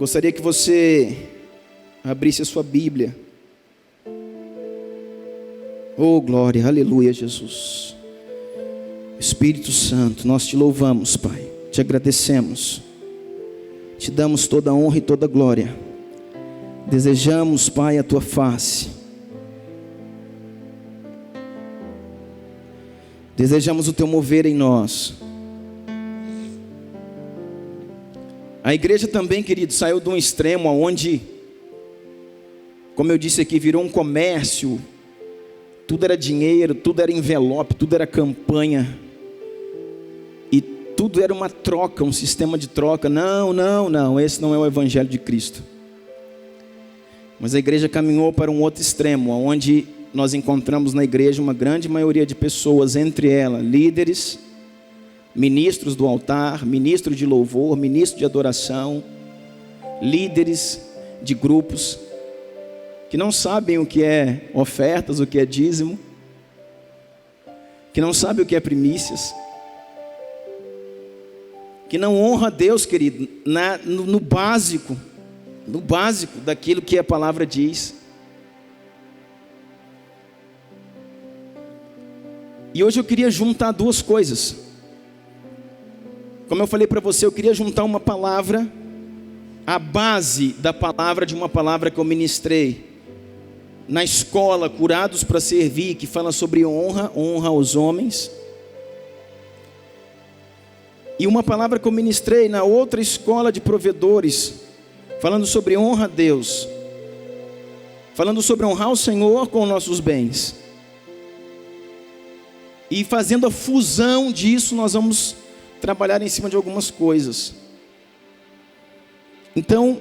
Gostaria que você abrisse a sua Bíblia. Oh, glória, aleluia, Jesus. Espírito Santo, nós te louvamos, Pai. Te agradecemos. Te damos toda a honra e toda a glória. Desejamos, Pai, a tua face. Desejamos o teu mover em nós. A igreja também, querido, saiu de um extremo onde, como eu disse aqui, virou um comércio. Tudo era dinheiro, tudo era envelope, tudo era campanha. E tudo era uma troca, um sistema de troca. Não, esse não é o Evangelho de Cristo. Mas a igreja caminhou para um outro extremo, onde nós encontramos na igreja uma grande maioria de pessoas, entre elas líderes, ministros do altar, ministro de louvor, ministro de adoração, líderes de grupos, que não sabem o que é ofertas, o que é dízimo, que não sabem o que é primícias, que não honra a Deus, querido, no básico daquilo que a palavra diz. E hoje eu queria juntar duas coisas. Como eu falei para você, eu queria juntar uma palavra, a base da palavra de uma palavra que eu ministrei na escola, Curados para Servir, que fala sobre honra aos homens. E uma palavra que eu ministrei na outra escola de provedores, falando sobre honra a Deus, falando sobre honrar o Senhor com nossos bens. E fazendo a fusão disso, nós vamos trabalhar em cima de algumas coisas. Então,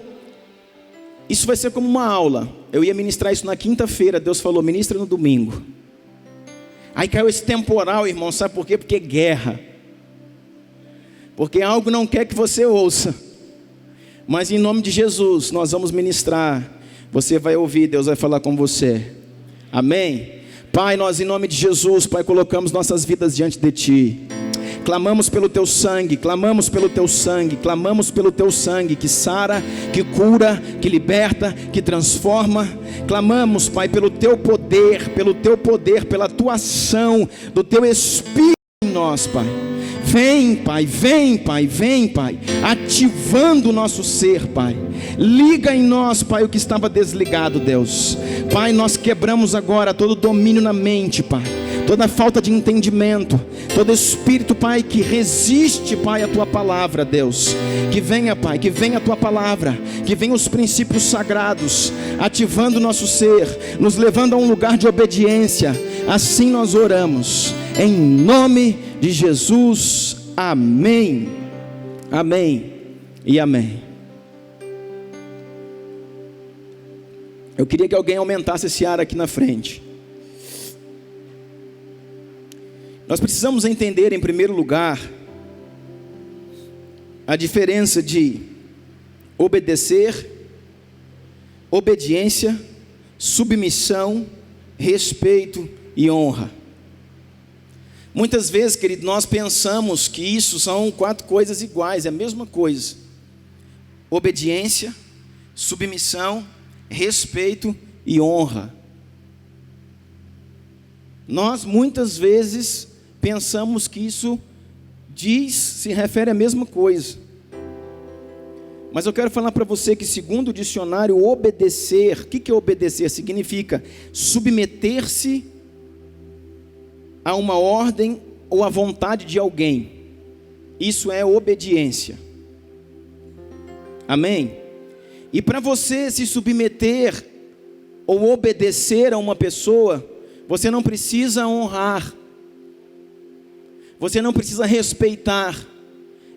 isso vai ser como uma aula. Eu ia ministrar isso na quinta-feira, Deus falou, ministra no domingo. Aí caiu esse temporal, irmão, sabe por quê? Porque guerra. Porque algo não quer que você ouça. Mas em nome de Jesus, nós vamos ministrar. Você vai ouvir, Deus vai falar com você. Amém? Pai, nós em nome de Jesus, Pai, colocamos nossas vidas diante de Ti. Clamamos pelo Teu sangue, clamamos pelo Teu sangue, clamamos pelo Teu sangue que sara, que cura, que liberta, que transforma. Clamamos, Pai, pelo Teu poder, pela Tua ação, do Teu Espírito em nós, Pai. Vem, Pai, vem, Pai, vem, Pai, ativando o nosso ser, Pai. Liga em nós, Pai, o que estava desligado, Deus. Pai, nós quebramos agora todo domínio na mente, Pai, toda falta de entendimento, todo espírito, Pai, que resiste, Pai, a Tua palavra, Deus. Que venha, Pai, que venha a Tua palavra, que venha os princípios sagrados, ativando o nosso ser, nos levando a um lugar de obediência. Assim nós oramos, em nome de Jesus, amém, amém e amém. Eu queria que alguém aumentasse esse ar aqui na frente. Nós precisamos entender, em primeiro lugar, a diferença de obedecer, obediência, submissão, respeito e honra. Muitas vezes, querido, nós pensamos que isso são 4 coisas iguais, é a mesma coisa. Obediência, submissão, respeito e honra. Nós muitas vezes pensamos que isso se refere à mesma coisa. Mas eu quero falar para você que, segundo o dicionário, obedecer, o que é obedecer? Significa submeter-se a uma ordem ou à vontade de alguém. Isso é obediência. Amém? E para você se submeter ou obedecer a uma pessoa, você não precisa honrar, você não precisa respeitar.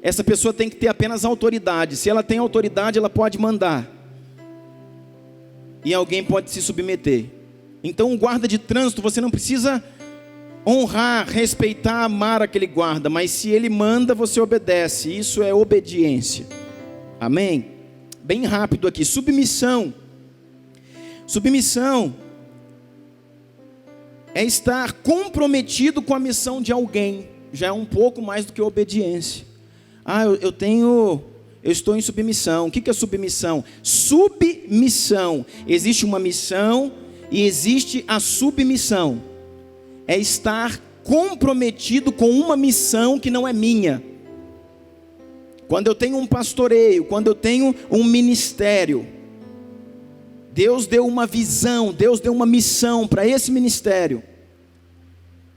Essa pessoa tem que ter apenas autoridade. Se ela tem autoridade, ela pode mandar, e alguém pode se submeter. Então, um guarda de trânsito, você não precisa honrar, respeitar, amar aquele guarda, mas se ele manda, você obedece. Isso é obediência. Amém? Bem rápido aqui, submissão. Submissão é estar comprometido com a missão de alguém. Já é um pouco mais do que obediência. Eu eu estou em submissão. O que é submissão? Submissão. Existe uma missão e existe a submissão. É estar comprometido com uma missão que não é minha. Quando eu tenho um pastoreio, quando eu tenho um ministério, Deus deu uma visão, Deus deu uma missão para esse ministério.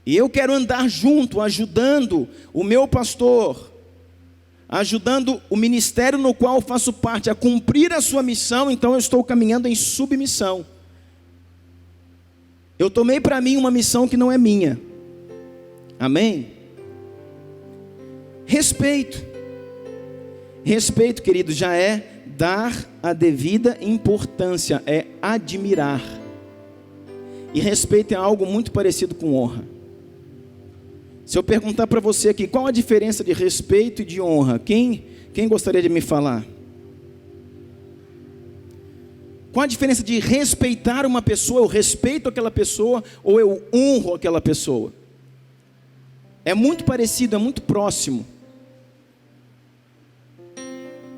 E eu quero andar junto, ajudando o meu pastor, ajudando o ministério no qual eu faço parte a cumprir a sua missão. Então eu estou caminhando em submissão. Eu tomei para mim uma missão que não é minha. Amém? Respeito. Respeito, querido, já é dar a devida importância, é admirar. E respeito é algo muito parecido com honra. Se eu perguntar para você aqui, qual a diferença de respeito e de honra? Quem gostaria de me falar? Qual a diferença de respeitar uma pessoa? Eu respeito aquela pessoa ou eu honro aquela pessoa? É muito parecido, é muito próximo.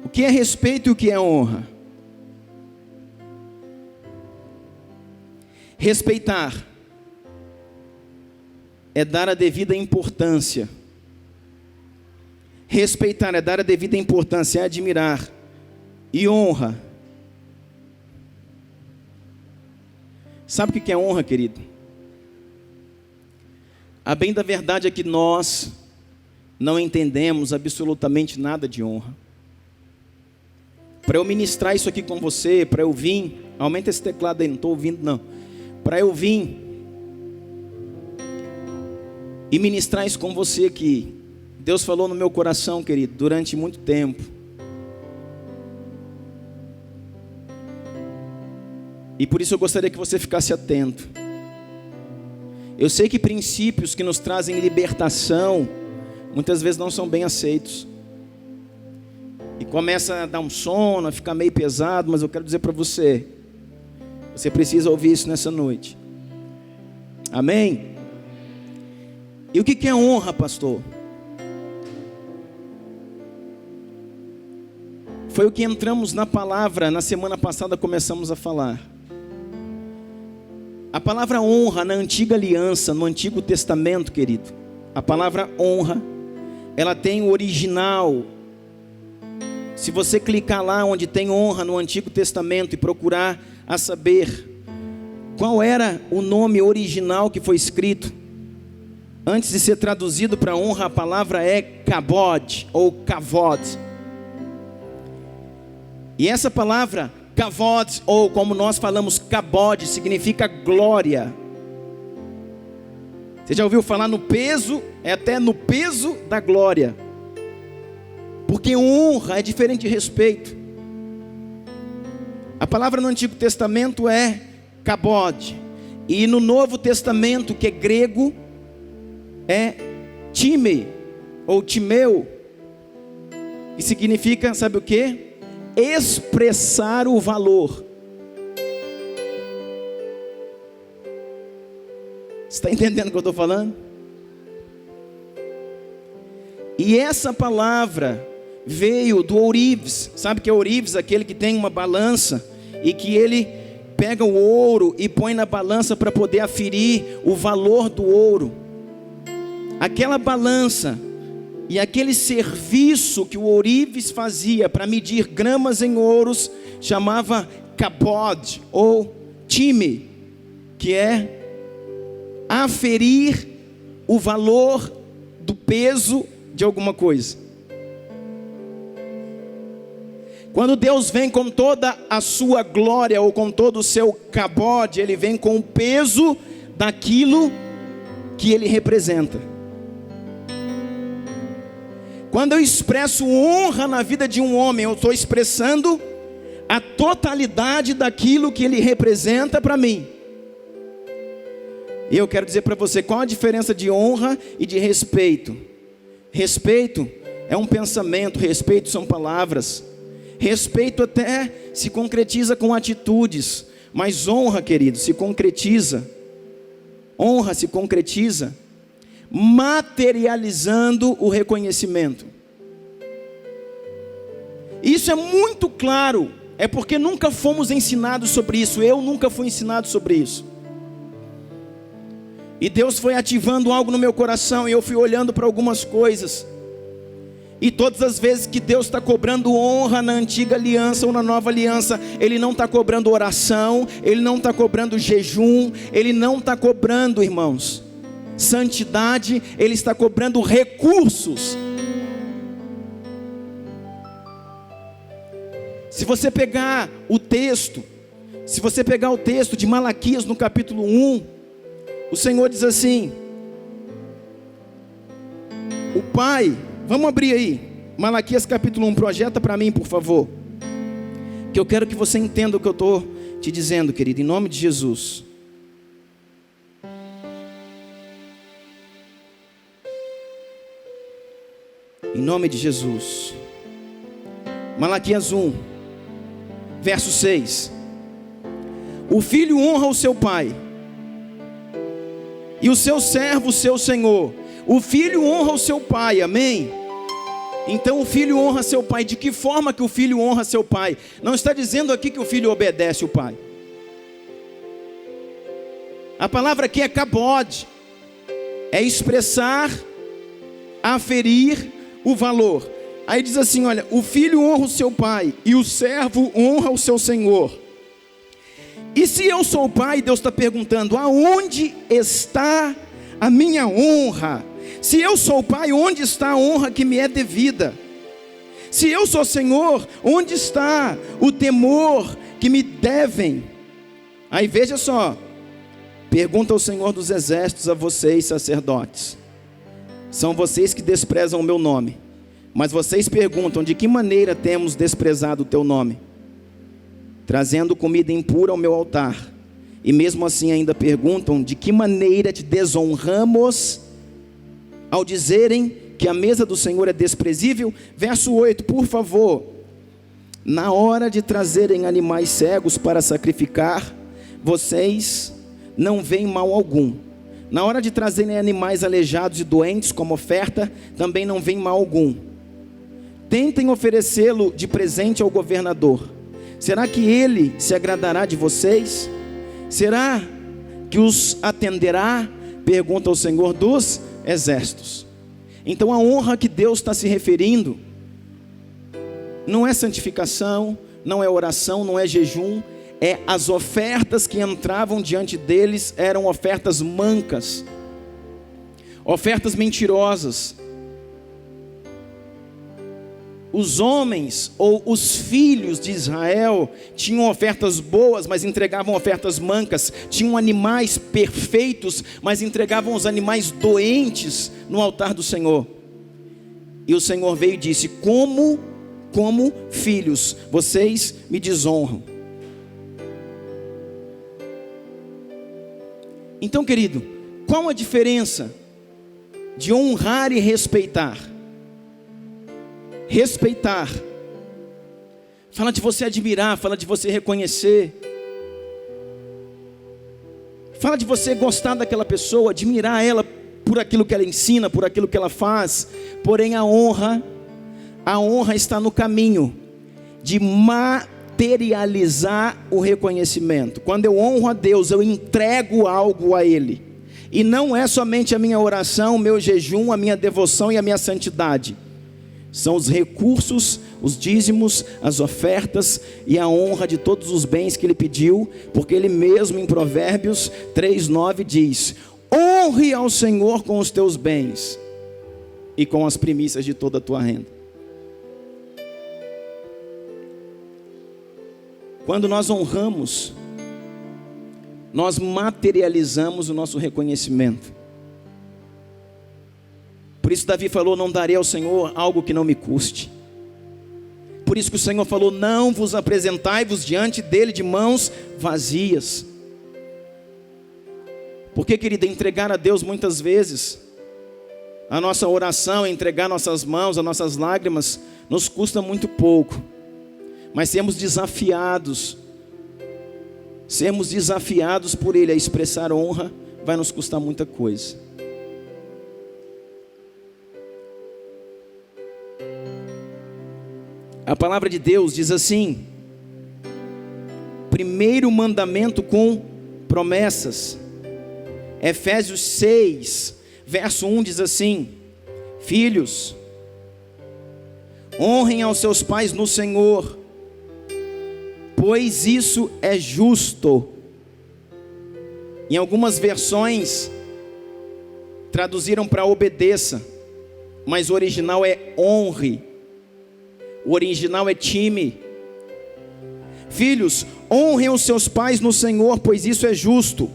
O que é respeito e o que é honra? Respeitar é dar a devida importância. Respeitar é dar a devida importância, é admirar. E honra. Sabe o que é honra, querido? A bem da verdade é que nós não entendemos absolutamente nada de honra. Para eu ministrar isso aqui com você, para eu vir, aumenta esse teclado aí, não estou ouvindo não. Para eu vir e ministrar isso com você aqui, Deus falou no meu coração, querido, durante muito tempo. E por isso eu gostaria que você ficasse atento. Eu sei que princípios que nos trazem libertação, muitas vezes não são bem aceitos. E começa a dar um sono, a ficar meio pesado, mas eu quero dizer para você, você precisa ouvir isso nessa noite. Amém? E o que é honra, pastor? Foi o que entramos na palavra, na semana passada começamos a falar. A palavra honra na antiga aliança, no Antigo Testamento, querido, a palavra honra, ela tem o original. Se você clicar lá onde tem honra no Antigo Testamento e procurar a saber qual era o nome original que foi escrito, antes de ser traduzido para honra, a palavra é kabod ou kavod. E essa palavra kavod, ou como nós falamos kabod, significa glória. Você já ouviu falar no peso? É até no peso da glória. Porque honra é diferente de respeito. A palavra no Antigo Testamento é kabod. E no Novo Testamento, que é grego, é time, ou timeu. Que significa, sabe o quê? Expressar o valor. Você está entendendo o que eu estou falando? E essa palavra veio do ourives. Sabe que é ourives? Aquele que tem uma balança e que ele pega o ouro e põe na balança para poder aferir o valor do ouro. Aquela balança e aquele serviço que o ourives fazia para medir gramas em ouros, chamava kabod ou time, que é aferir o valor do peso de alguma coisa. Quando Deus vem com toda a sua glória ou com todo o seu kabod, Ele vem com o peso daquilo que Ele representa. Quando eu expresso honra na vida de um homem, eu estou expressando a totalidade daquilo que ele representa para mim. E eu quero dizer para você, qual a diferença de honra e de respeito? Respeito é um pensamento, respeito são palavras. Respeito até se concretiza com atitudes, mas honra, querido, se concretiza. Honra se concretiza materializando o reconhecimento. Isso é muito claro, é porque nunca fomos ensinados sobre isso. Eu nunca fui ensinado sobre isso. E Deus foi ativando algo no meu coração, e eu fui olhando para algumas coisas. E todas as vezes que Deus está cobrando honra na antiga aliança ou na nova aliança, Ele não está cobrando oração, Ele não está cobrando jejum, Ele não está cobrando, irmãos, santidade, Ele está cobrando recursos. Se você pegar o texto de Malaquias no capítulo 1, o Senhor diz assim, o Pai, vamos abrir aí, Malaquias capítulo 1, projeta para mim por favor, que eu quero que você entenda o que eu estou te dizendo, querido, em nome de Jesus. Em nome de Jesus. Malaquias 1, verso 6. O filho honra o seu pai, e o seu servo o seu senhor. O filho honra o seu pai, amém? Então o filho honra seu pai. De que forma que o filho honra seu pai? Não está dizendo aqui que o filho obedece o pai. A palavra aqui é kabod, é expressar, aferir o valor. Aí diz assim, olha, o filho honra o seu pai, e o servo honra o seu senhor. E se eu sou o pai, Deus está perguntando, aonde está a minha honra? Se eu sou o pai, onde está a honra que me é devida? Se eu sou Senhor, onde está o temor que me devem? Aí veja só, pergunta ao Senhor dos exércitos a vocês sacerdotes, são vocês que desprezam o meu nome, mas vocês perguntam, de que maneira temos desprezado o teu nome? Trazendo comida impura ao meu altar, e mesmo assim ainda perguntam, de que maneira te desonramos, ao dizerem que a mesa do Senhor é desprezível. Verso 8, por favor. Na hora de trazerem animais cegos para sacrificar, vocês não veem mal algum. Na hora de trazerem animais aleijados e doentes como oferta, também não veem mal algum. Tentem oferecê-lo de presente ao governador. Será que ele se agradará de vocês? Será que os atenderá? Pergunta ao Senhor dos exércitos. Então a honra que Deus está se referindo não é santificação, não é oração, não é jejum, é as ofertas que entravam diante deles eram ofertas mancas, ofertas mentirosas. Os homens ou os filhos de Israel tinham ofertas boas, mas entregavam ofertas mancas. Tinham animais perfeitos, mas entregavam os animais doentes no altar do Senhor. E o Senhor veio e disse, como filhos, vocês me desonram. Então, querido, qual a diferença de honrar e respeitar? Respeitar fala de você admirar, fala de você reconhecer, fala de você gostar daquela pessoa, admirar ela por aquilo que ela ensina, por aquilo que ela faz. Porém a honra está no caminho de materializar o reconhecimento. Quando eu honro a Deus, eu entrego algo a Ele, e não é somente a minha oração, o meu jejum, a minha devoção e a minha santidade. São os recursos, os dízimos, as ofertas e a honra de todos os bens que Ele pediu, porque Ele mesmo em Provérbios 3:9 diz, honre ao Senhor com os teus bens e com as primícias de toda a tua renda. Quando nós honramos, nós materializamos o nosso reconhecimento. Por isso Davi falou, não darei ao Senhor algo que não me custe. Por isso que o Senhor falou, não vos apresentai-vos diante dele de mãos vazias. Porque, querida, entregar a Deus muitas vezes, a nossa oração, entregar nossas mãos, as nossas lágrimas, nos custa muito pouco. Mas sermos desafiados por Ele a expressar honra, vai nos custar muita coisa. A palavra de Deus diz assim: primeiro mandamento com promessas. Efésios 6, verso 1 diz assim: filhos, honrem aos seus pais no Senhor, pois isso é justo. Em algumas versões traduziram para obedeça, mas o original é honre. O original é time. Filhos, honrem os seus pais no Senhor, pois isso é justo.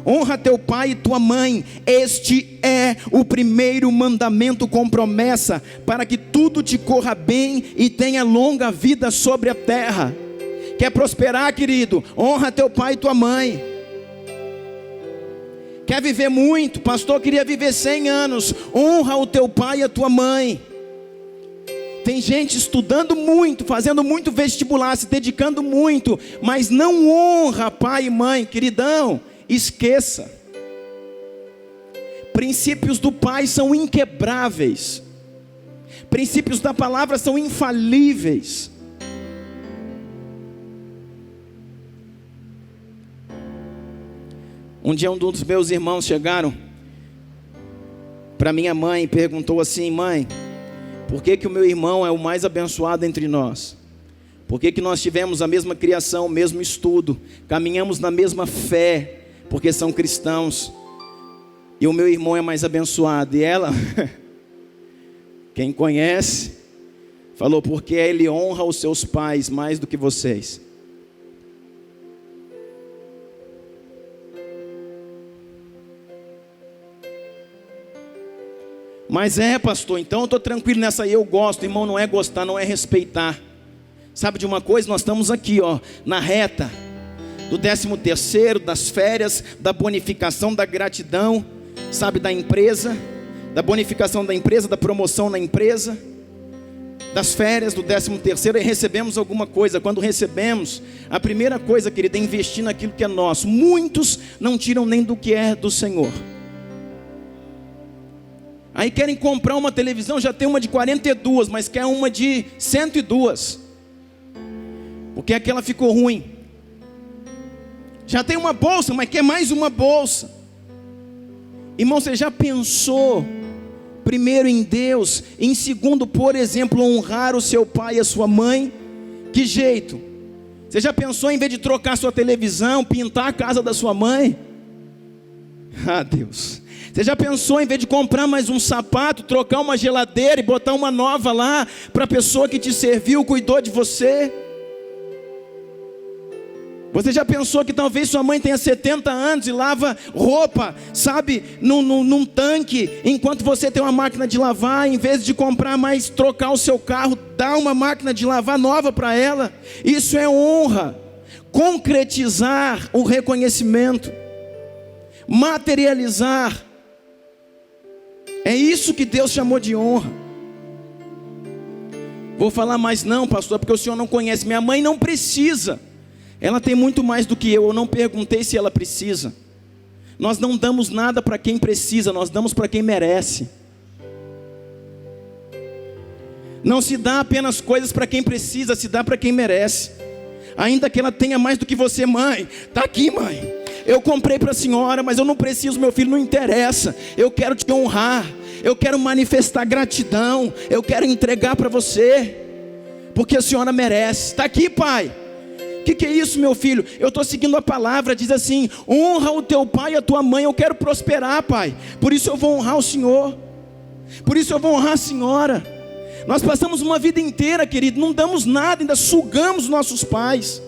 Honra teu pai e tua mãe. Este é o primeiro mandamento com promessa, para que tudo te corra bem e tenha longa vida sobre a terra. Quer prosperar, querido? Honra teu pai e tua mãe. Quer viver muito? Pastor, queria viver 100 anos. Honra o teu pai e a tua mãe. Tem gente estudando muito, fazendo muito vestibular, se dedicando muito, mas não honra pai e mãe. Queridão, esqueça. Princípios do Pai são inquebráveis. Princípios da palavra são infalíveis. Um dia um dos meus irmãos chegaram para minha mãe e perguntou assim: mãe, por que que o meu irmão é o mais abençoado entre nós? Por que que nós tivemos a mesma criação, o mesmo estudo, caminhamos na mesma fé, porque são cristãos, e o meu irmão é mais abençoado? E ela, quem conhece, falou: porque ele honra os seus pais mais do que vocês. Mas pastor, então eu estou tranquilo nessa aí, eu gosto. Irmão, não é gostar, não é respeitar. Sabe de uma coisa? Nós estamos aqui, na reta do 13º, das férias, da bonificação, da gratidão, sabe, da empresa, da bonificação da empresa, da promoção na empresa, das férias do 13º, e recebemos alguma coisa. Quando recebemos, a primeira coisa, querido, é investir naquilo que é nosso. Muitos não tiram nem do que é do Senhor. Aí querem comprar uma televisão, já tem uma de 42, mas quer uma de 102, porque aquela ficou ruim. Já tem uma bolsa, mas quer mais uma bolsa. Irmão, você já pensou, primeiro em Deus, em segundo, por exemplo, honrar o seu pai e a sua mãe? Que jeito? Você já pensou em vez de trocar sua televisão, pintar a casa da sua mãe? Ah, Deus. Você já pensou em vez de comprar mais um sapato, trocar uma geladeira e botar uma nova lá para a pessoa que te serviu, cuidou de você? Você já pensou que talvez sua mãe tenha 70 anos e lava roupa, sabe, num tanque, enquanto você tem uma máquina de lavar? Em vez de comprar mais, trocar o seu carro, dá uma máquina de lavar nova para ela? Isso é honra. Concretizar o reconhecimento, materializar. É isso que Deus chamou de honra. Vou falar mais não, pastor, porque o senhor não conhece. Minha mãe não precisa. Ela tem muito mais do que eu não perguntei se ela precisa. Nós não damos nada para quem precisa, nós damos para quem merece. Não se dá apenas coisas para quem precisa, se dá para quem merece. Ainda que ela tenha mais do que você. Mãe, está aqui, mãe. Eu comprei para a senhora, mas eu não preciso, meu filho, não interessa. Eu quero te honrar, eu quero manifestar gratidão, eu quero entregar para você, porque a senhora merece. Está aqui, pai. O que é isso, meu filho? Eu estou seguindo a palavra, diz assim: honra o teu pai e a tua mãe. Eu quero prosperar, pai, por isso eu vou honrar o senhor, por isso eu vou honrar a senhora. Nós passamos uma vida inteira, querido, não damos nada, ainda sugamos nossos pais.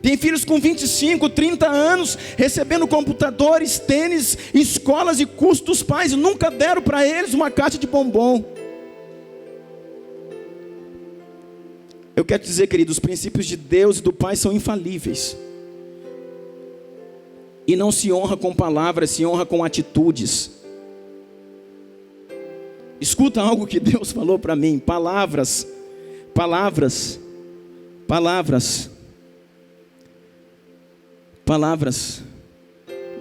Tem filhos com 25, 30 anos, recebendo computadores, tênis, escolas e cursos dos pais, e nunca deram para eles uma caixa de bombom. Eu quero dizer, querido, os princípios de Deus e do Pai são infalíveis. E não se honra com palavras, se honra com atitudes. Escuta algo que Deus falou para mim: palavras, palavras, palavras. Palavras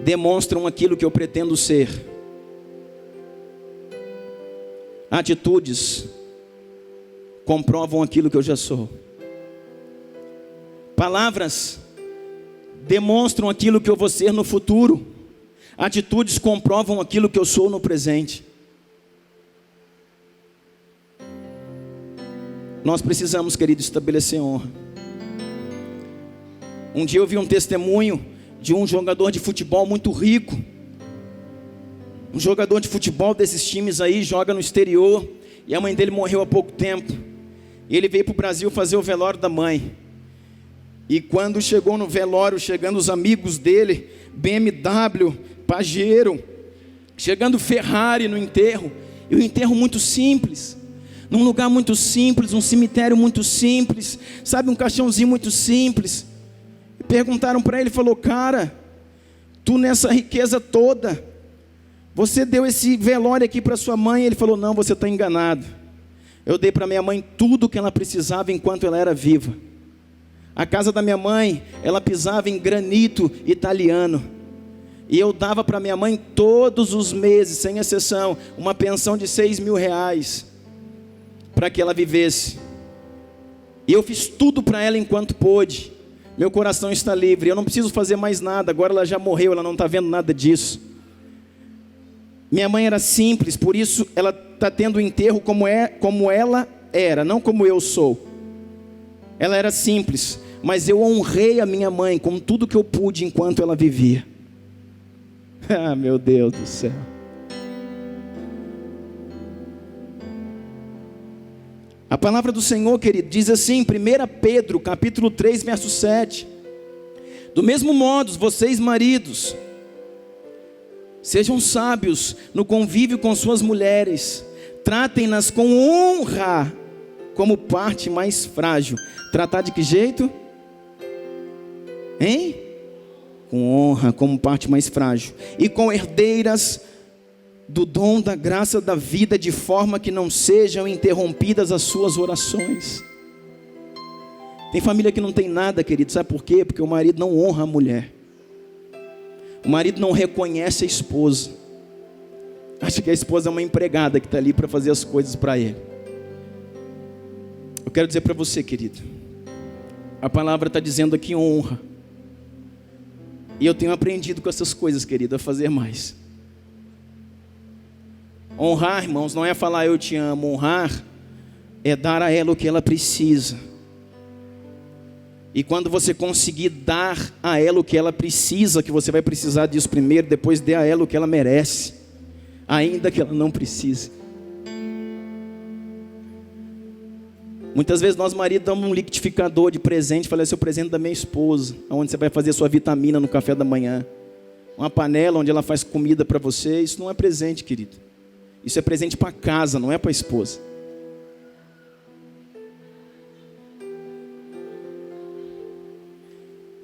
demonstram aquilo que eu pretendo ser. Atitudes comprovam aquilo que eu já sou. Palavras demonstram aquilo que eu vou ser no futuro. Atitudes comprovam aquilo que eu sou no presente. Nós precisamos, querido, estabelecer honra. Um dia eu vi um testemunho de um jogador de futebol muito rico. Um jogador de futebol desses times aí, joga no exterior. E a mãe dele morreu há pouco tempo. E ele veio para o Brasil fazer o velório da mãe. E quando chegou no velório, chegando os amigos dele, BMW, Pajero, chegando Ferrari no enterro. E o enterro muito simples. Num lugar muito simples, um cemitério muito simples. Sabe, um caixãozinho muito simples. E perguntaram para ele, falou: cara, tu nessa riqueza toda, você deu esse velório aqui para sua mãe? Ele falou: não, você está enganado. Eu dei para minha mãe tudo o que ela precisava enquanto ela era viva. A casa da minha mãe, ela pisava em granito italiano. E eu dava para minha mãe todos os meses, sem exceção, uma pensão de R$6.000, para que ela vivesse. E eu fiz tudo para ela enquanto pôde. Meu coração está livre, eu não preciso fazer mais nada. Agora ela já morreu, ela não está vendo nada disso. Minha mãe era simples, por isso ela está tendo o enterro como ela era, não como eu sou. Ela era simples, mas eu honrei a minha mãe com tudo que eu pude enquanto ela vivia. Ah, meu Deus do céu. A palavra do Senhor, querido, diz assim, 1 Pedro, capítulo 3, verso 7. Do mesmo modo, vocês maridos, sejam sábios no convívio com suas mulheres, tratem-nas com honra, como parte mais frágil. Tratar de que jeito? Hein? Com honra, como parte mais frágil. E com herdeiras do dom da graça da vida, de forma que não sejam interrompidas as suas orações. Tem família que não tem nada, querido, sabe por quê? Porque o marido não honra a mulher. O marido não reconhece a esposa. Acha que a esposa é uma empregada que está ali para fazer as coisas para ele. Eu quero dizer para você, querido, a palavra está dizendo aqui honra. E eu tenho aprendido com essas coisas, querido, a fazer mais. Honrar, irmãos, não é falar eu te amo. Honrar é dar a ela o que ela precisa. E quando você conseguir dar a ela o que ela precisa, que você vai precisar disso primeiro, depois dê a ela o que ela merece, ainda que ela não precise. Muitas vezes nós maridos damos um liquidificador de presente, falei, esse é o presente da minha esposa, onde você vai fazer sua vitamina no café da manhã. Uma panela onde ela faz comida para você. Isso não é presente, querido. Isso é presente para casa, não é para a esposa.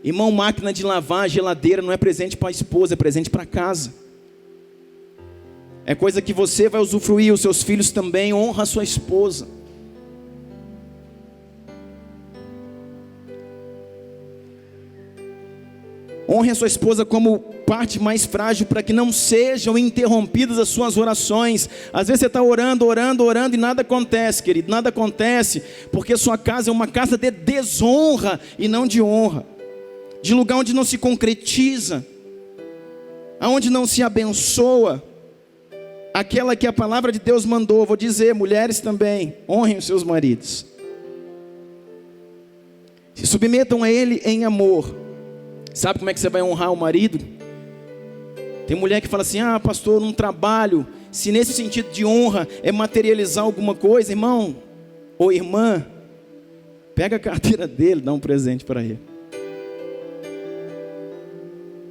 Irmão, máquina de lavar, geladeira não é presente para a esposa, é presente para casa. É coisa que você vai usufruir, os seus filhos também. Honra a sua esposa. Honre a sua esposa como parte mais frágil, para que não sejam interrompidas as suas orações. Às vezes você está orando e nada acontece, querido. Nada acontece porque sua casa é uma casa de desonra e não de honra. De lugar onde não se concretiza, aonde não se abençoa aquela que a palavra de Deus mandou. Vou dizer, mulheres também, honrem os seus maridos. Se submetam a ele em amor. Sabe como é que você vai honrar o marido? Tem mulher que fala assim, pastor, num trabalho, se nesse sentido de honra é materializar alguma coisa, irmão ou irmã, pega a carteira dele, dá um presente para ele.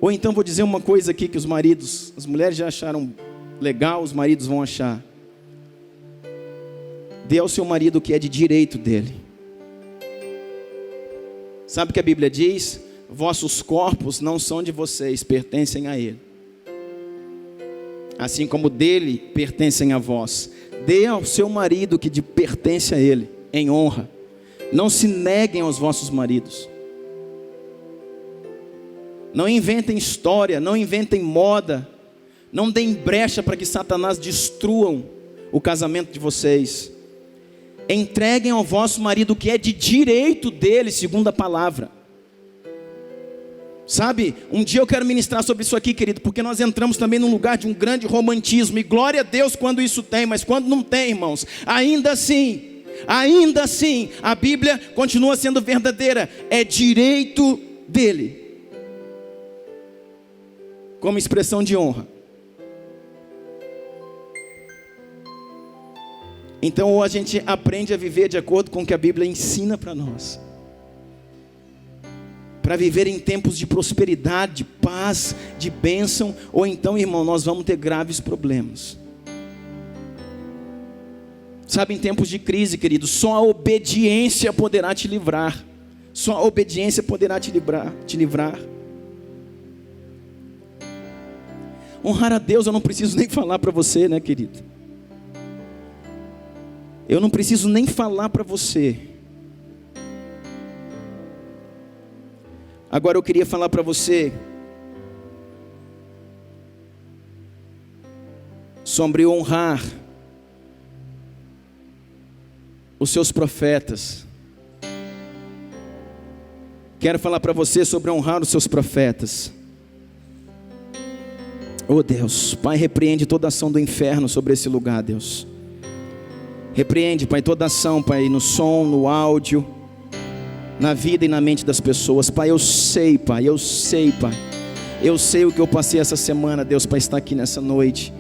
Ou então vou dizer uma coisa aqui que os maridos, as mulheres já acharam legal, os maridos vão achar. Dê ao seu marido o que é de direito dele. Sabe o que a Bíblia diz? Vossos corpos não são de vocês, pertencem a ele. Assim como dele pertencem a vós. Dê ao seu marido o que pertence a ele, em honra. Não se neguem aos vossos maridos. Não inventem história, não inventem moda. Não deem brecha para que Satanás destruam o casamento de vocês. Entreguem ao vosso marido o que é de direito dele, segundo a palavra. Sabe, um dia eu quero ministrar sobre isso aqui, querido, porque nós entramos também num lugar de um grande romantismo, e glória a Deus quando isso tem, mas quando não tem, irmãos, ainda assim, a Bíblia continua sendo verdadeira, é direito dele, como expressão de honra. Então, ou a gente aprende a viver de acordo com o que a Bíblia ensina para nós, para viver em tempos de prosperidade, de paz, de bênção, ou então, irmão, nós vamos ter graves problemas. Sabe, em tempos de crise, querido, só a obediência poderá te livrar. Só a obediência poderá te livrar. Honrar a Deus, eu não preciso nem falar para você, né, querido? Eu não preciso nem falar para você. Agora eu queria falar para você sobre honrar os seus profetas. Quero falar para você sobre honrar os seus profetas. Oh Deus, Pai, repreende toda ação do inferno sobre esse lugar, Deus. Repreende, Pai, toda ação, Pai, no som, no áudio, na vida e na mente das pessoas. Pai, eu sei, Pai, eu sei o que eu passei essa semana, Deus, para estar aqui nessa noite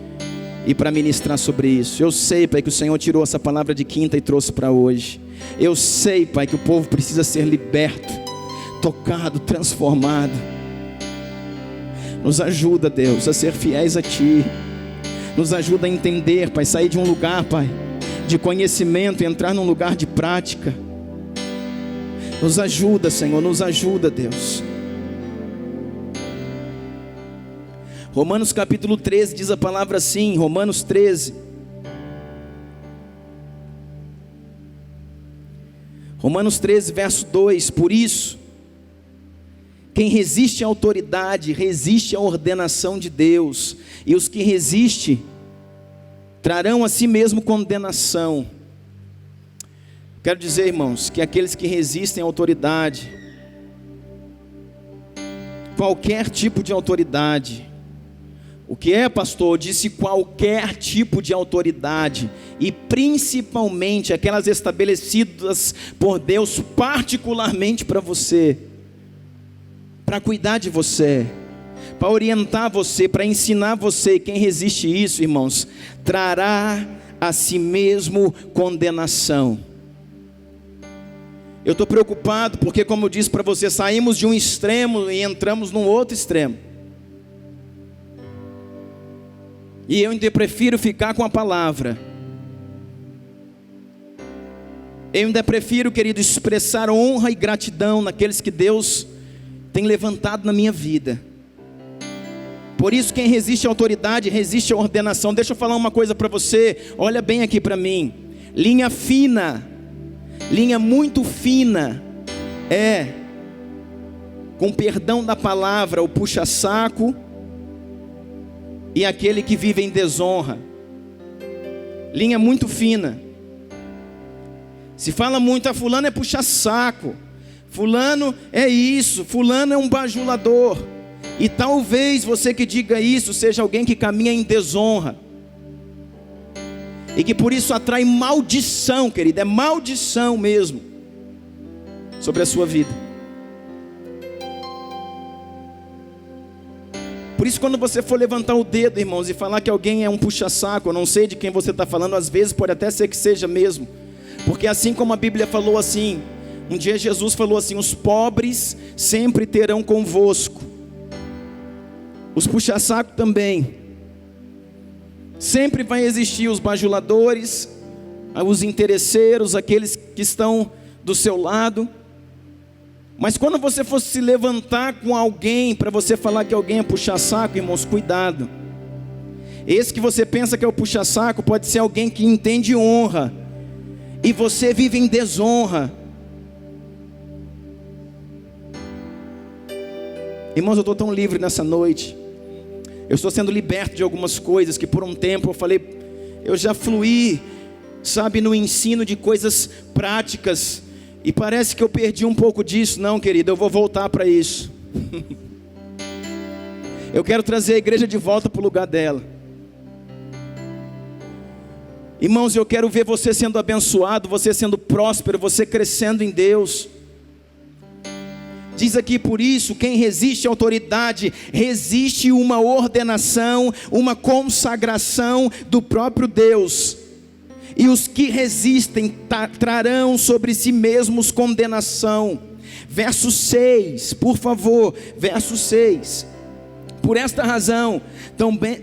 e para ministrar sobre isso. Eu sei, Pai, que o Senhor tirou essa palavra de quinta e trouxe para hoje. Eu sei, Pai, que o povo precisa ser liberto, tocado, transformado. Nos ajuda, Deus, a ser fiéis a Ti. Nos ajuda a entender, Pai, sair de um lugar, Pai, de conhecimento e entrar num lugar de prática. Nos ajuda, Senhor, nos ajuda, Deus. Romanos capítulo 13 diz a palavra assim, Romanos 13. Romanos 13, verso 2: por isso, quem resiste à autoridade, resiste à ordenação de Deus, e os que resistem, trarão a si mesmo condenação. Quero dizer, irmãos, que aqueles que resistem à autoridade, qualquer tipo de autoridade, o que é, pastor? Eu disse qualquer tipo de autoridade, e principalmente aquelas estabelecidas por Deus particularmente para você, para cuidar de você, para orientar você, para ensinar você. E quem resiste isso, irmãos, trará a si mesmo condenação. Eu estou preocupado porque, como eu disse para você, saímos de um extremo e entramos num outro extremo. E eu ainda prefiro ficar com a palavra. Eu ainda prefiro, querido, expressar honra e gratidão naqueles que Deus tem levantado na minha vida. Por isso, quem resiste à autoridade, resiste à ordenação. Deixa eu falar uma coisa para você, olha bem aqui para mim. Linha fina, linha muito fina, com perdão da palavra, o puxa-saco e aquele que vive em desonra. Linha muito fina. Se fala muito, fulano é puxa-saco, fulano é isso, fulano é um bajulador. E talvez você que diga isso seja alguém que caminha em desonra, e que por isso atrai maldição, querido, é maldição mesmo sobre a sua vida. Por isso, quando você for levantar o dedo, irmãos, e falar que alguém é um puxa-saco, eu não sei de quem você está falando, às vezes pode até ser que seja mesmo, porque assim como a Bíblia falou assim, um dia Jesus falou assim: os pobres sempre terão convosco, os puxa-saco também. Sempre vai existir os bajuladores, os interesseiros, aqueles que estão do seu lado. Mas quando você for se levantar com alguém, para você falar que alguém é puxa-saco, irmãos, cuidado. Esse que você pensa que é o puxa-saco pode ser alguém que entende honra, e você vive em desonra. Irmãos, eu estou tão livre nessa noite. Eu estou sendo liberto de algumas coisas que por um tempo eu falei, eu já fluí sabe, no ensino de coisas práticas. E parece que eu perdi um pouco disso. Não, querido, eu vou voltar para isso. Eu quero trazer a igreja de volta para o lugar dela. Irmãos, eu quero ver você sendo abençoado, você sendo próspero, você crescendo em Deus. Diz aqui, por isso, quem resiste à autoridade, resiste uma ordenação, uma consagração do próprio Deus. E os que resistem trarão sobre si mesmos condenação. Verso 6, por favor, verso 6. Por esta razão,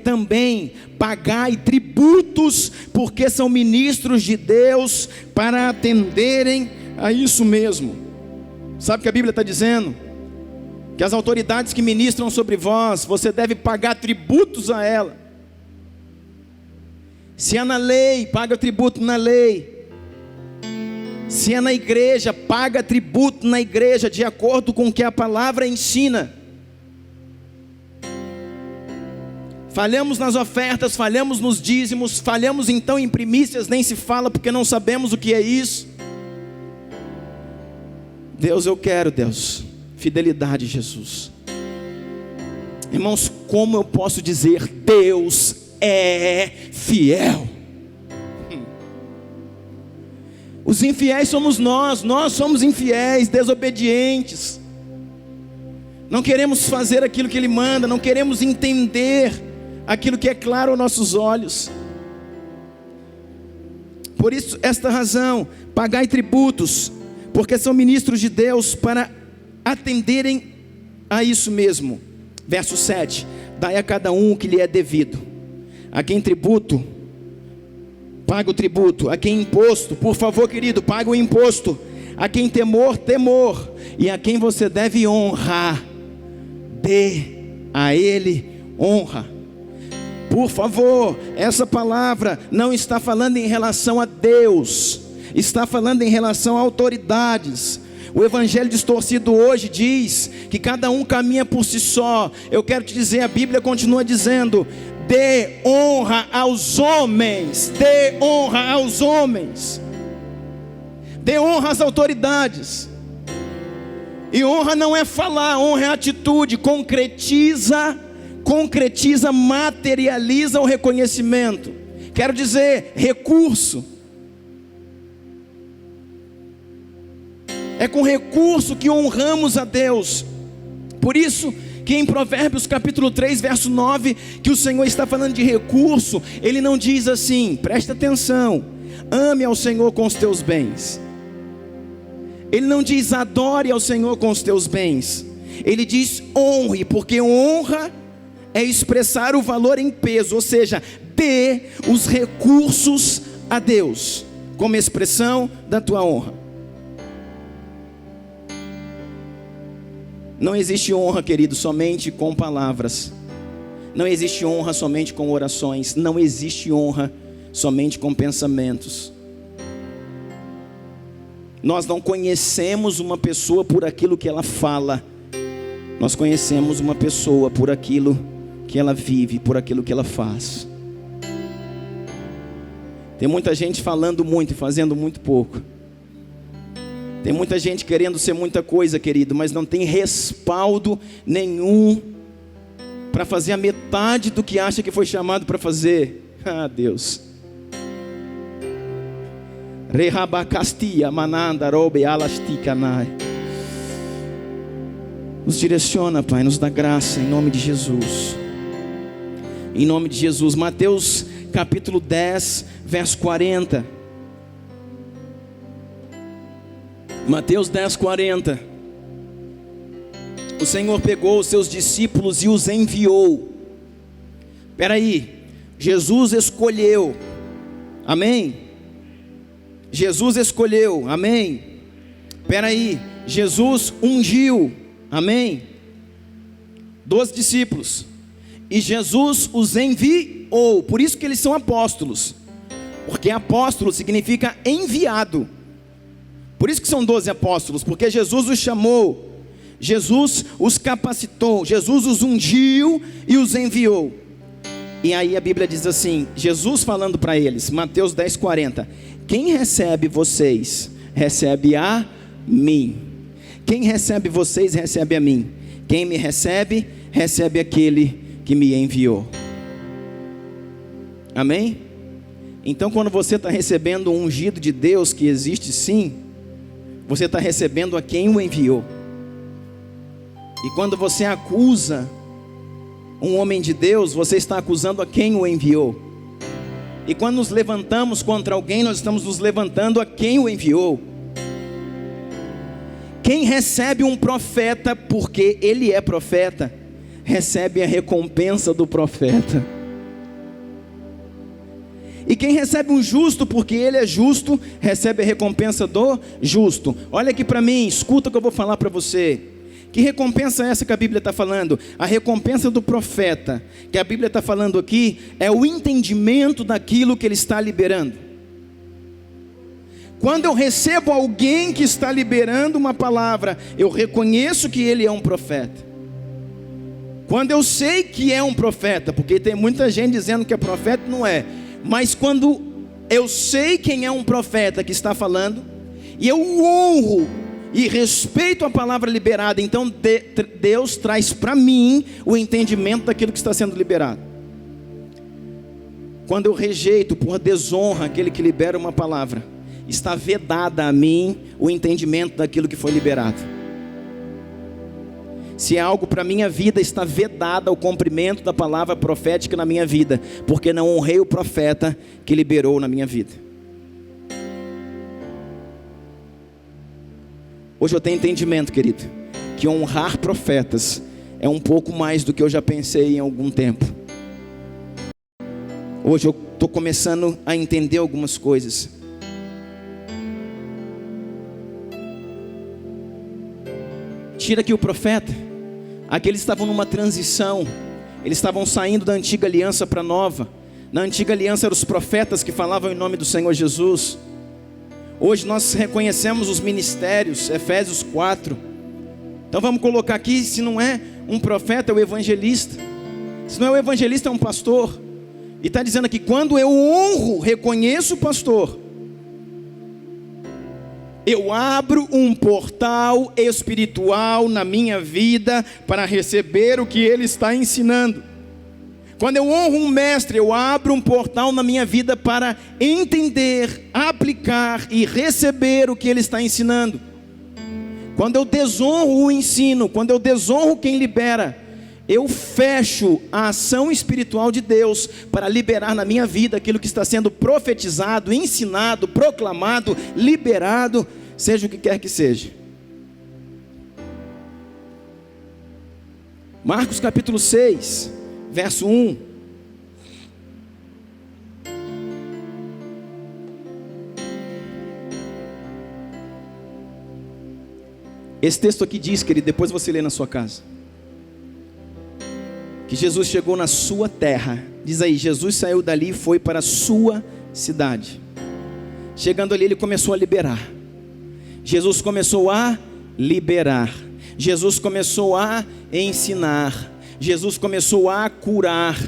também pagai tributos, porque são ministros de Deus, para atenderem a isso mesmo. Sabe o que a Bíblia está dizendo? Que as autoridades que ministram sobre vós, você deve pagar tributos a ela. Se é na lei, paga tributo na lei. Se é na igreja, paga tributo na igreja, de acordo com o que a palavra ensina. Falhamos nas ofertas, falhamos nos dízimos, falhamos então em primícias, nem se fala porque não sabemos o que é isso. Deus, eu quero, Deus, fidelidade, Jesus. Irmãos, como eu posso dizer, Deus é fiel? Os infiéis somos nós somos infiéis, desobedientes. Não queremos fazer aquilo que Ele manda, não queremos entender aquilo que é claro aos nossos olhos. Por isso, esta razão, pagai tributos, porque são ministros de Deus, para atenderem a isso mesmo. Verso 7, dai a cada um o que lhe é devido. A quem tributo, paga o tributo. A quem imposto, por favor, querido, paga o imposto. A quem temor, temor. E a quem você deve honrar, dê a ele honra. Por favor, essa palavra não está falando em relação a Deus, está falando em relação a autoridades. O evangelho distorcido hoje diz que cada um caminha por si só. Eu quero te dizer, a Bíblia continua dizendo: dê honra aos homens, dê honra aos homens, dê honra às autoridades. E honra não é falar, honra é atitude. Concretiza, materializa o reconhecimento. Quero dizer, recurso. É com recurso que honramos a Deus. Por isso que em Provérbios capítulo 3, verso 9, que o Senhor está falando de recurso, Ele não diz assim, presta atenção, ame ao Senhor com os teus bens. Ele não diz adore ao Senhor com os teus bens. Ele diz honre, porque honra é expressar o valor em peso, ou seja, dê os recursos a Deus, como expressão da tua honra. Não existe honra, querido, somente com palavras. Não existe honra somente com orações. Não existe honra somente com pensamentos. Nós não conhecemos uma pessoa por aquilo que ela fala. Nós conhecemos uma pessoa por aquilo que ela vive, por aquilo que ela faz. Tem muita gente falando muito e fazendo muito pouco. Tem muita gente querendo ser muita coisa, querido, mas não tem respaldo nenhum para fazer a metade do que acha que foi chamado para fazer. Ah, Deus. Rehabacastia mananda robe alasticanai. Nos direciona, Pai, nos dá graça em nome de Jesus. Em nome de Jesus. Mateus capítulo 10, verso 40. Mateus 10, 40. O Senhor pegou os seus discípulos e os enviou. Espera aí, Jesus escolheu. Amém? Jesus escolheu. Amém? Espera aí, Jesus ungiu. Amém? 12 discípulos. E Jesus os enviou. Por isso que eles são apóstolos. Porque apóstolo significa enviado. Por isso que são 12 apóstolos, porque Jesus os chamou, Jesus os capacitou, Jesus os ungiu e os enviou. E aí a Bíblia diz assim, Jesus falando para eles, Mateus 10:40, quem recebe vocês, recebe a mim. Quem recebe vocês, recebe a mim. Quem me recebe, recebe aquele que me enviou. Amém? Então quando você está recebendo o ungido de Deus, que existe sim, você está recebendo a quem o enviou. E quando você acusa um homem de Deus, você está acusando a quem o enviou. E quando nos levantamos contra alguém, nós estamos nos levantando a quem o enviou. Quem recebe um profeta porque ele é profeta, recebe a recompensa do profeta. E quem recebe um justo porque ele é justo, recebe a recompensa do justo. Olha aqui para mim, escuta o que eu vou falar para você. Que recompensa é essa que a Bíblia está falando? A recompensa do profeta, que a Bíblia está falando aqui, é o entendimento daquilo que ele está liberando. Quando eu recebo alguém que está liberando uma palavra, eu reconheço que ele é um profeta. Quando eu sei que é um profeta, porque tem muita gente dizendo que é profeta, não é. Mas quando eu sei quem é um profeta que está falando, e eu honro e respeito a palavra liberada, então Deus traz para mim o entendimento daquilo que está sendo liberado. Quando eu rejeito por desonra aquele que libera uma palavra, está vedada a mim o entendimento daquilo que foi liberado. Se é algo para a minha vida, está vedada o cumprimento da palavra profética na minha vida, porque não honrei o profeta que liberou na minha vida. Hoje eu tenho entendimento, querido, que honrar profetas é um pouco mais do que eu já pensei em algum tempo. Hoje eu estou começando a entender algumas coisas. Tira aqui o profeta. Aqueles estavam numa transição. Eles estavam saindo da antiga aliança para a nova. Na antiga aliança eram os profetas que falavam em nome do Senhor Jesus. Hoje nós reconhecemos os ministérios, Efésios 4. Então vamos colocar aqui, se não é um profeta, é o evangelista. Se não é o evangelista, é um pastor. E está dizendo aqui, quando eu honro, reconheço o pastor, eu abro um portal espiritual na minha vida para receber o que ele está ensinando. Quando eu honro um mestre, eu abro um portal na minha vida para entender, aplicar e receber o que ele está ensinando. Quando eu desonro o ensino, quando eu desonro quem libera, eu fecho a ação espiritual de Deus para liberar na minha vida aquilo que está sendo profetizado, ensinado, proclamado, liberado, seja o que quer que seja. Marcos capítulo 6, verso 1. Esse texto aqui diz, querido, depois você lê na sua casa, que Jesus chegou na sua terra. Diz aí, Jesus saiu dali e foi para a sua cidade. Chegando ali, ele começou a liberar. Jesus começou a liberar. Jesus começou a ensinar. Jesus começou a curar.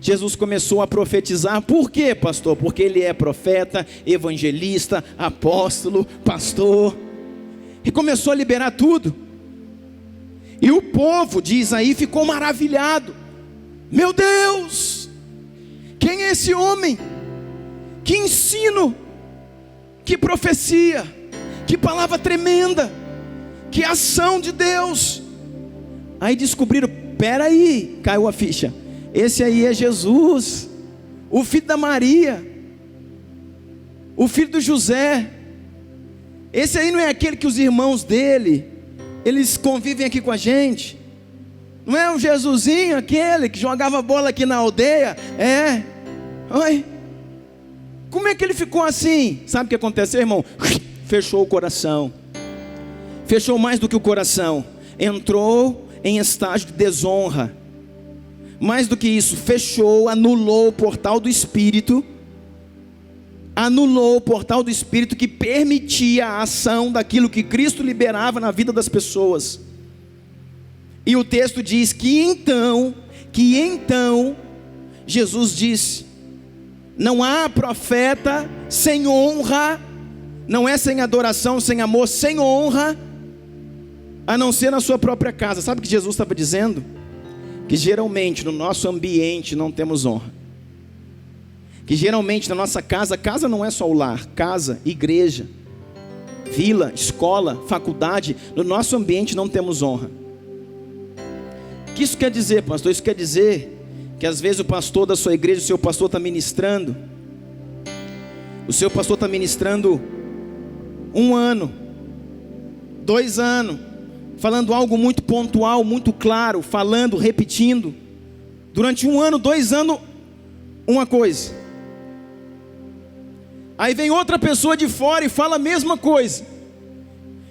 Jesus começou a profetizar. Por quê, pastor? Porque ele é profeta, evangelista, apóstolo, pastor. E começou a liberar tudo. E o povo, diz aí, ficou maravilhado. Meu Deus, quem é esse homem? Que ensino, que profecia, que palavra tremenda, que ação de Deus. Aí descobriram, peraí, caiu a ficha. Esse aí é Jesus, o filho da Maria, o filho do José. Esse aí não é aquele que os irmãos dele, eles convivem aqui com a gente. Não é o Jesusinho, aquele que jogava bola aqui na aldeia? É. Oi. Como é que ele ficou assim? Sabe o que aconteceu, irmão? Fechou o coração. Fechou mais do que o coração. Entrou em estágio de desonra. Mais do que isso, fechou, anulou o portal do Espírito. Anulou o portal do Espírito que permitia a ação daquilo que Cristo liberava na vida das pessoas. E o texto diz que então, Jesus disse: não há profeta sem honra, não é sem adoração, sem amor, sem honra, a não ser na sua própria casa. Sabe o que Jesus estava dizendo? Que geralmente no nosso ambiente não temos honra. Que geralmente na nossa casa, casa não é só o lar, casa, igreja, vila, escola, faculdade, no nosso ambiente não temos honra. O que isso quer dizer, pastor? Isso quer dizer que às vezes o pastor da sua igreja, o seu pastor está ministrando, o seu pastor está ministrando 1 ano, 2 anos, falando algo muito pontual, muito claro, falando, repetindo, durante 1 ano, 2 anos, uma coisa. Aí vem outra pessoa de fora e fala a mesma coisa,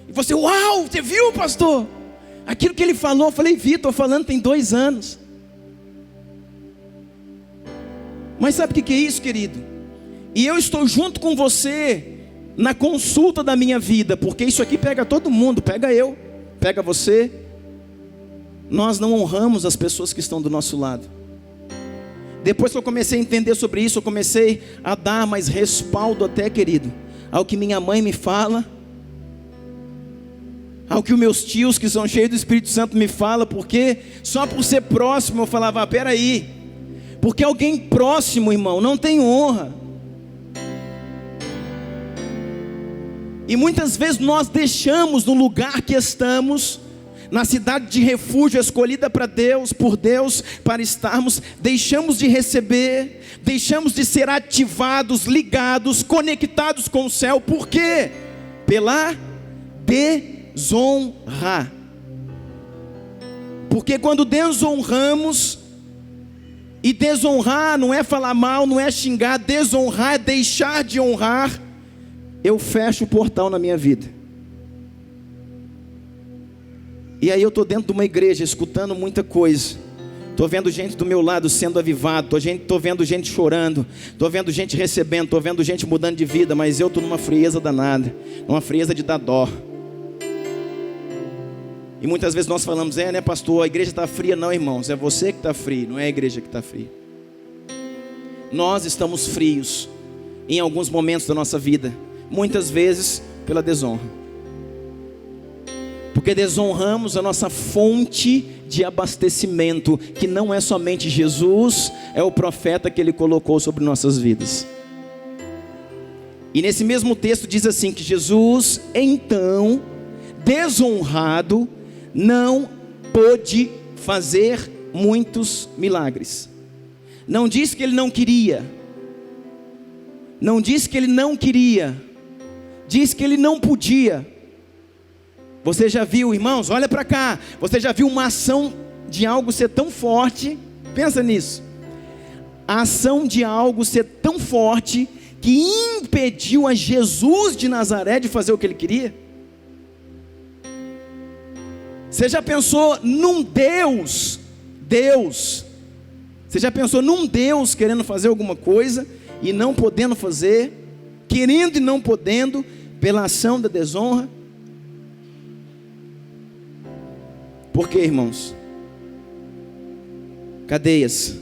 e você, uau, você viu, pastor? Aquilo que ele falou, eu falei, vi, estou falando tem 2 anos. Mas sabe o que é isso, querido? E eu estou junto com você na consulta da minha vida, porque isso aqui pega todo mundo, pega eu, pega você. Nós não honramos as pessoas que estão do nosso lado. Depois que eu comecei a entender sobre isso, eu comecei a dar mais respaldo até, querido, ao que minha mãe me fala, ao que os meus tios que são cheios do Espírito Santo me falam, porque só por ser próximo eu falava, peraí, porque alguém próximo, irmão, não tem honra. E muitas vezes nós deixamos no lugar que estamos, na cidade de refúgio escolhida para Deus, por Deus, para estarmos, deixamos de receber, deixamos de ser ativados, ligados, conectados com o céu. Por quê? Pela desonra. Porque quando desonramos, e desonrar não é falar mal, não é xingar, desonrar é deixar de honrar, eu fecho o portal na minha vida. E aí eu estou dentro de uma igreja, escutando muita coisa, estou vendo gente do meu lado sendo avivado, estou vendo gente chorando, estou vendo gente recebendo, estou vendo gente mudando de vida, mas eu estou numa frieza danada, numa frieza de dar dó. E muitas vezes nós falamos, né, pastor, a igreja está fria. Não, irmãos, é você que está frio, não é a igreja que está fria. Nós estamos frios em alguns momentos da nossa vida, muitas vezes pela desonra, porque desonramos a nossa fonte de abastecimento, que não é somente Jesus, é o profeta que Ele colocou sobre nossas vidas. E nesse mesmo texto diz assim, que Jesus, então, desonrado, não pôde fazer muitos milagres. Não diz que ele não queria, não diz que ele não queria, diz que ele não podia. Você já viu, irmãos, olha para cá, você já viu uma ação de algo ser tão forte? Pensa nisso. A ação de algo ser tão forte que impediu a Jesus de Nazaré de fazer o que ele queria? Você já pensou num Deus, você já pensou num Deus querendo fazer alguma coisa e não podendo fazer, querendo e não podendo, pela ação da desonra? Por quê, irmãos? Cadeias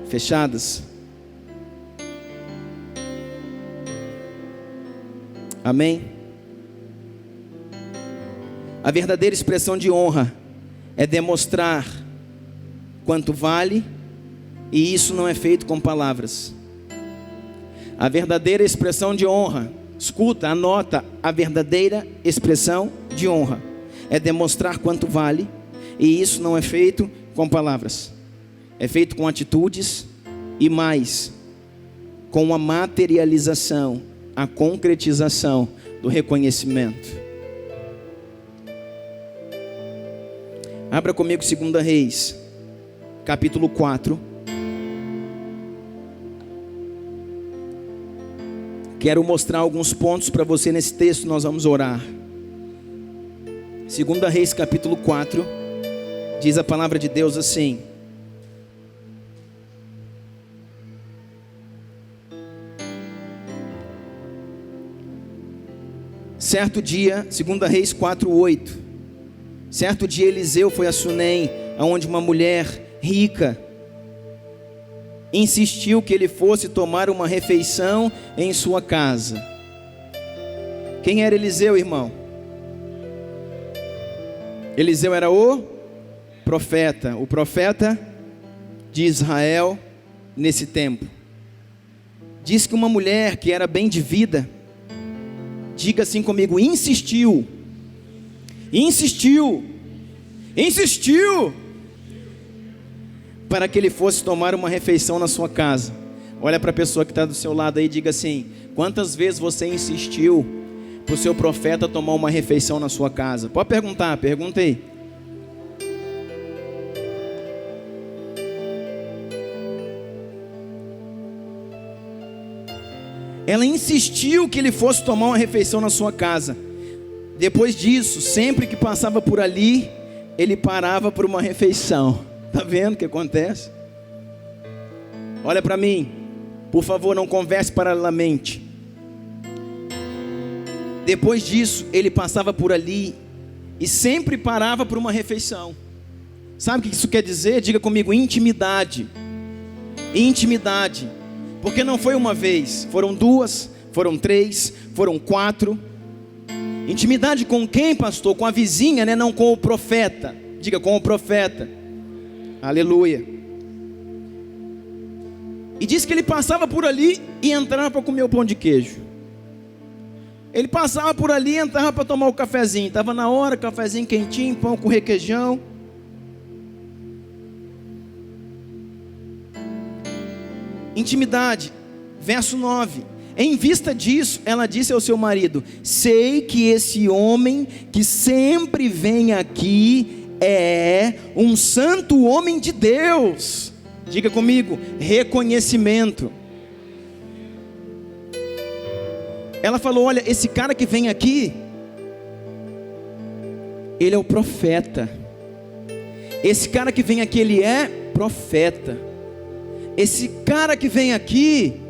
fechadas. Amém? A verdadeira expressão de honra é demonstrar quanto vale, e isso não é feito com palavras. A verdadeira expressão de honra, escuta, anota, a verdadeira expressão de honra é demonstrar quanto vale, e isso não é feito com palavras, é feito com atitudes, e mais, com a materialização, a concretização do reconhecimento. Abra comigo 2 Reis, capítulo 4. Quero mostrar alguns pontos para você nesse texto, nós vamos orar. 2 Reis, capítulo 4, diz a palavra de Deus assim: certo dia, 2 Reis 4:8. Certo dia Eliseu foi a Sunem, aonde uma mulher rica insistiu que ele fosse tomar uma refeição em sua casa. Quem era Eliseu, irmão? Eliseu era o profeta de Israel nesse tempo. Diz que uma mulher que era bem de vida, diga assim comigo, insistiu para que ele fosse tomar uma refeição na sua casa. Olha para a pessoa que está do seu lado aí e diga assim: quantas vezes você insistiu para o seu profeta tomar uma refeição na sua casa? Pode perguntar, pergunta aí. Ela insistiu que ele fosse tomar uma refeição na sua casa. Depois disso, sempre que passava por ali, ele parava por uma refeição. Está vendo o que acontece? Olha para mim, por favor, não converse paralelamente. Depois disso, ele passava por ali e sempre parava por uma refeição. Sabe o que isso quer dizer? Diga comigo, intimidade. Intimidade. Porque não foi uma vez, foram duas, foram três, foram quatro. Intimidade com quem, pastor? Com a vizinha, né? Não com o profeta. Diga, com o profeta. Aleluia. E diz que ele passava por ali e entrava para comer o pão de queijo. Ele passava por ali e entrava para tomar o cafezinho. Estava na hora, cafezinho quentinho, pão com requeijão. Intimidade, verso 9. Em vista disso, ela disse ao seu marido: sei que esse homem que sempre vem aqui é um santo homem de Deus. Diga comigo, reconhecimento. Ela falou: olha, esse cara que vem aqui, ele é o profeta. Esse cara que vem aqui, ele é profeta. Esse cara que vem aqui,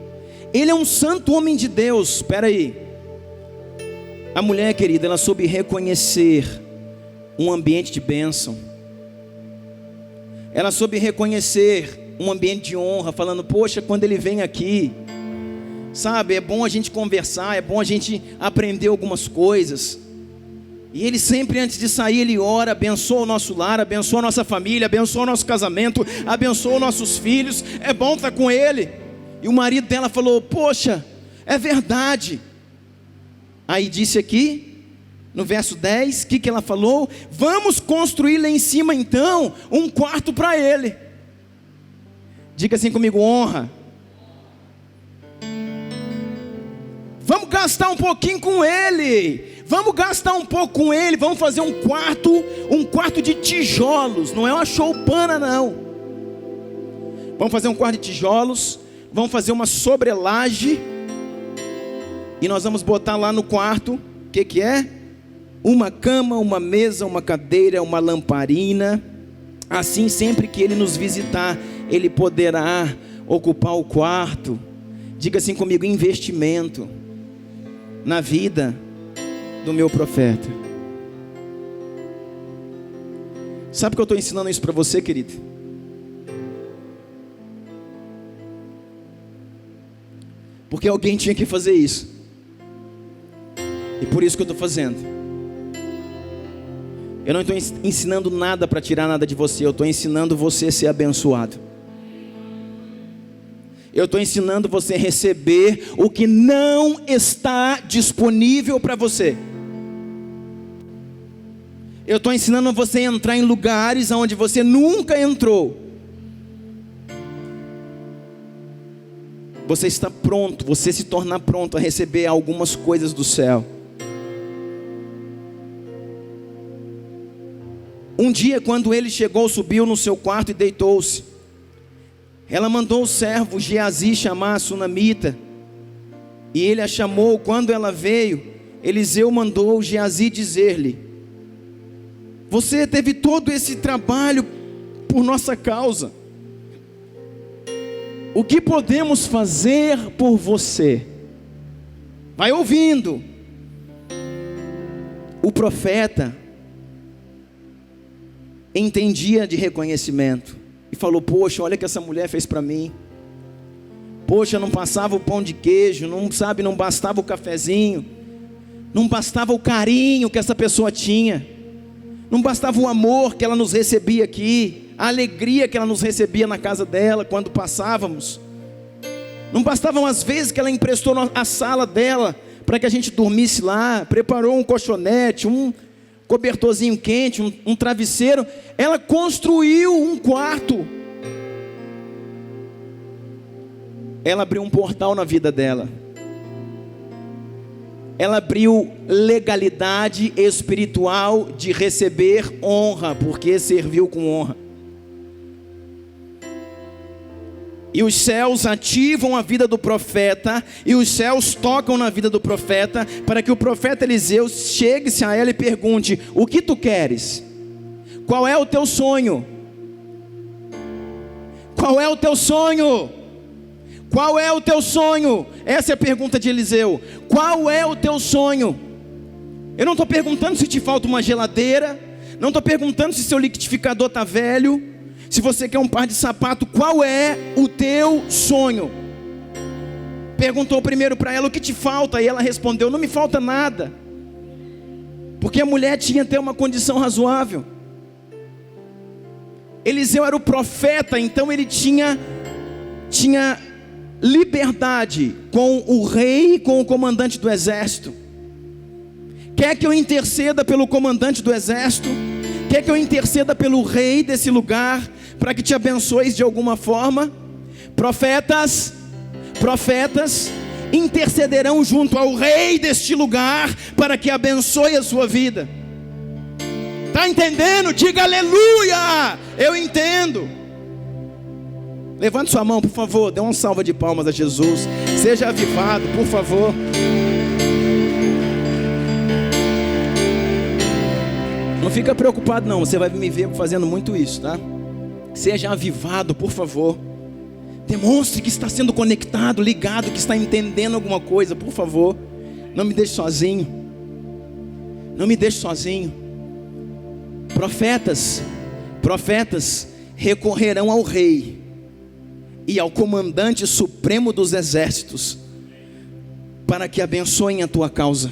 ele é um santo homem de Deus. Espera aí. A mulher, querida, ela soube reconhecer um ambiente de bênção. Ela soube reconhecer um ambiente de honra, falando: poxa, quando ele vem aqui, sabe, é bom a gente conversar, é bom a gente aprender algumas coisas. E ele sempre, antes de sair, ele ora, abençoa o nosso lar, abençoa a nossa família, abençoa o nosso casamento, abençoa os nossos filhos. É bom estar com ele. E o marido dela falou: poxa, é verdade. Aí disse aqui, no verso 10, o que ela falou? Vamos construir lá em cima então um quarto para ele. Diga assim comigo, honra. Vamos gastar um pouquinho com ele. Vamos gastar um pouco com ele. Vamos fazer um quarto de tijolos. Não é uma choupana não. Vamos fazer um quarto de tijolos. Vamos fazer uma sobrelaje. E nós vamos botar lá no quarto, o que é? Uma cama, uma mesa, uma cadeira, uma lamparina. Assim, sempre que ele nos visitar, ele poderá ocupar o quarto. Diga assim comigo, investimento na vida do meu profeta. Sabe que eu estou ensinando isso para você, querido? Porque alguém tinha que fazer isso. E por isso que eu estou fazendo. Eu não estou ensinando nada para tirar nada de você. Eu estou ensinando você a ser abençoado. Eu estou ensinando você a receber o que não está disponível para você. Eu estou ensinando você a entrar em lugares onde você nunca entrou. Você está pronto, você se torna pronto a receber algumas coisas do céu. Um dia, quando ele chegou, subiu no seu quarto e deitou-se. Ela mandou o servo Geazi chamar a sunamita, e ele a chamou. Quando ela veio, Eliseu mandou Geazi dizer-lhe: você teve todo esse trabalho por nossa causa. O que podemos fazer por você? Vai ouvindo. O profeta entendia de reconhecimento e falou: poxa, olha o que essa mulher fez para mim. Poxa, não passava o pão de queijo, não bastava o cafezinho, não bastava o carinho que essa pessoa tinha, não bastava o amor que ela nos recebia aqui, a alegria que ela nos recebia na casa dela quando passávamos. Não bastavam as vezes que ela emprestou a sala dela para que a gente dormisse lá, preparou um colchonete, um cobertorzinho quente, um travesseiro. Ela construiu um quarto. Ela abriu um portal na vida dela. Ela abriu legalidade espiritual de receber honra, porque serviu com honra. E os céus ativam a vida do profeta, e os céus tocam na vida do profeta, para que o profeta Eliseu chegue-se a ela e pergunte: o que tu queres? Qual é o teu sonho? Qual é o teu sonho? Qual é o teu sonho? Essa é a pergunta de Eliseu. Qual é o teu sonho? Eu não estou perguntando se te falta uma geladeira, não estou perguntando se seu liquidificador está velho, se você quer um par de sapato. Qual é o teu sonho? Perguntou primeiro para ela: o que te falta? E ela respondeu: não me falta nada. Porque a mulher tinha até uma condição razoável. Eliseu era o profeta, então ele tinha liberdade com o rei e com o comandante do exército. Quer que eu interceda pelo comandante do exército? Quer que eu interceda pelo rei desse lugar, para que te abençoes de alguma forma? Profetas intercederão junto ao rei deste lugar, para que abençoe a sua vida. Está entendendo? Diga aleluia! Eu entendo. Levante sua mão, por favor. Dê uma salva de palmas a Jesus. Seja avivado, por favor. Não fica preocupado não, você vai me ver fazendo muito isso, tá? Seja avivado, por favor. Demonstre que está sendo conectado, ligado, que está entendendo alguma coisa, por favor. Não me deixe sozinho. Não me deixe sozinho. Profetas recorrerão ao rei e ao comandante supremo dos exércitos, para que abençoem a tua causa.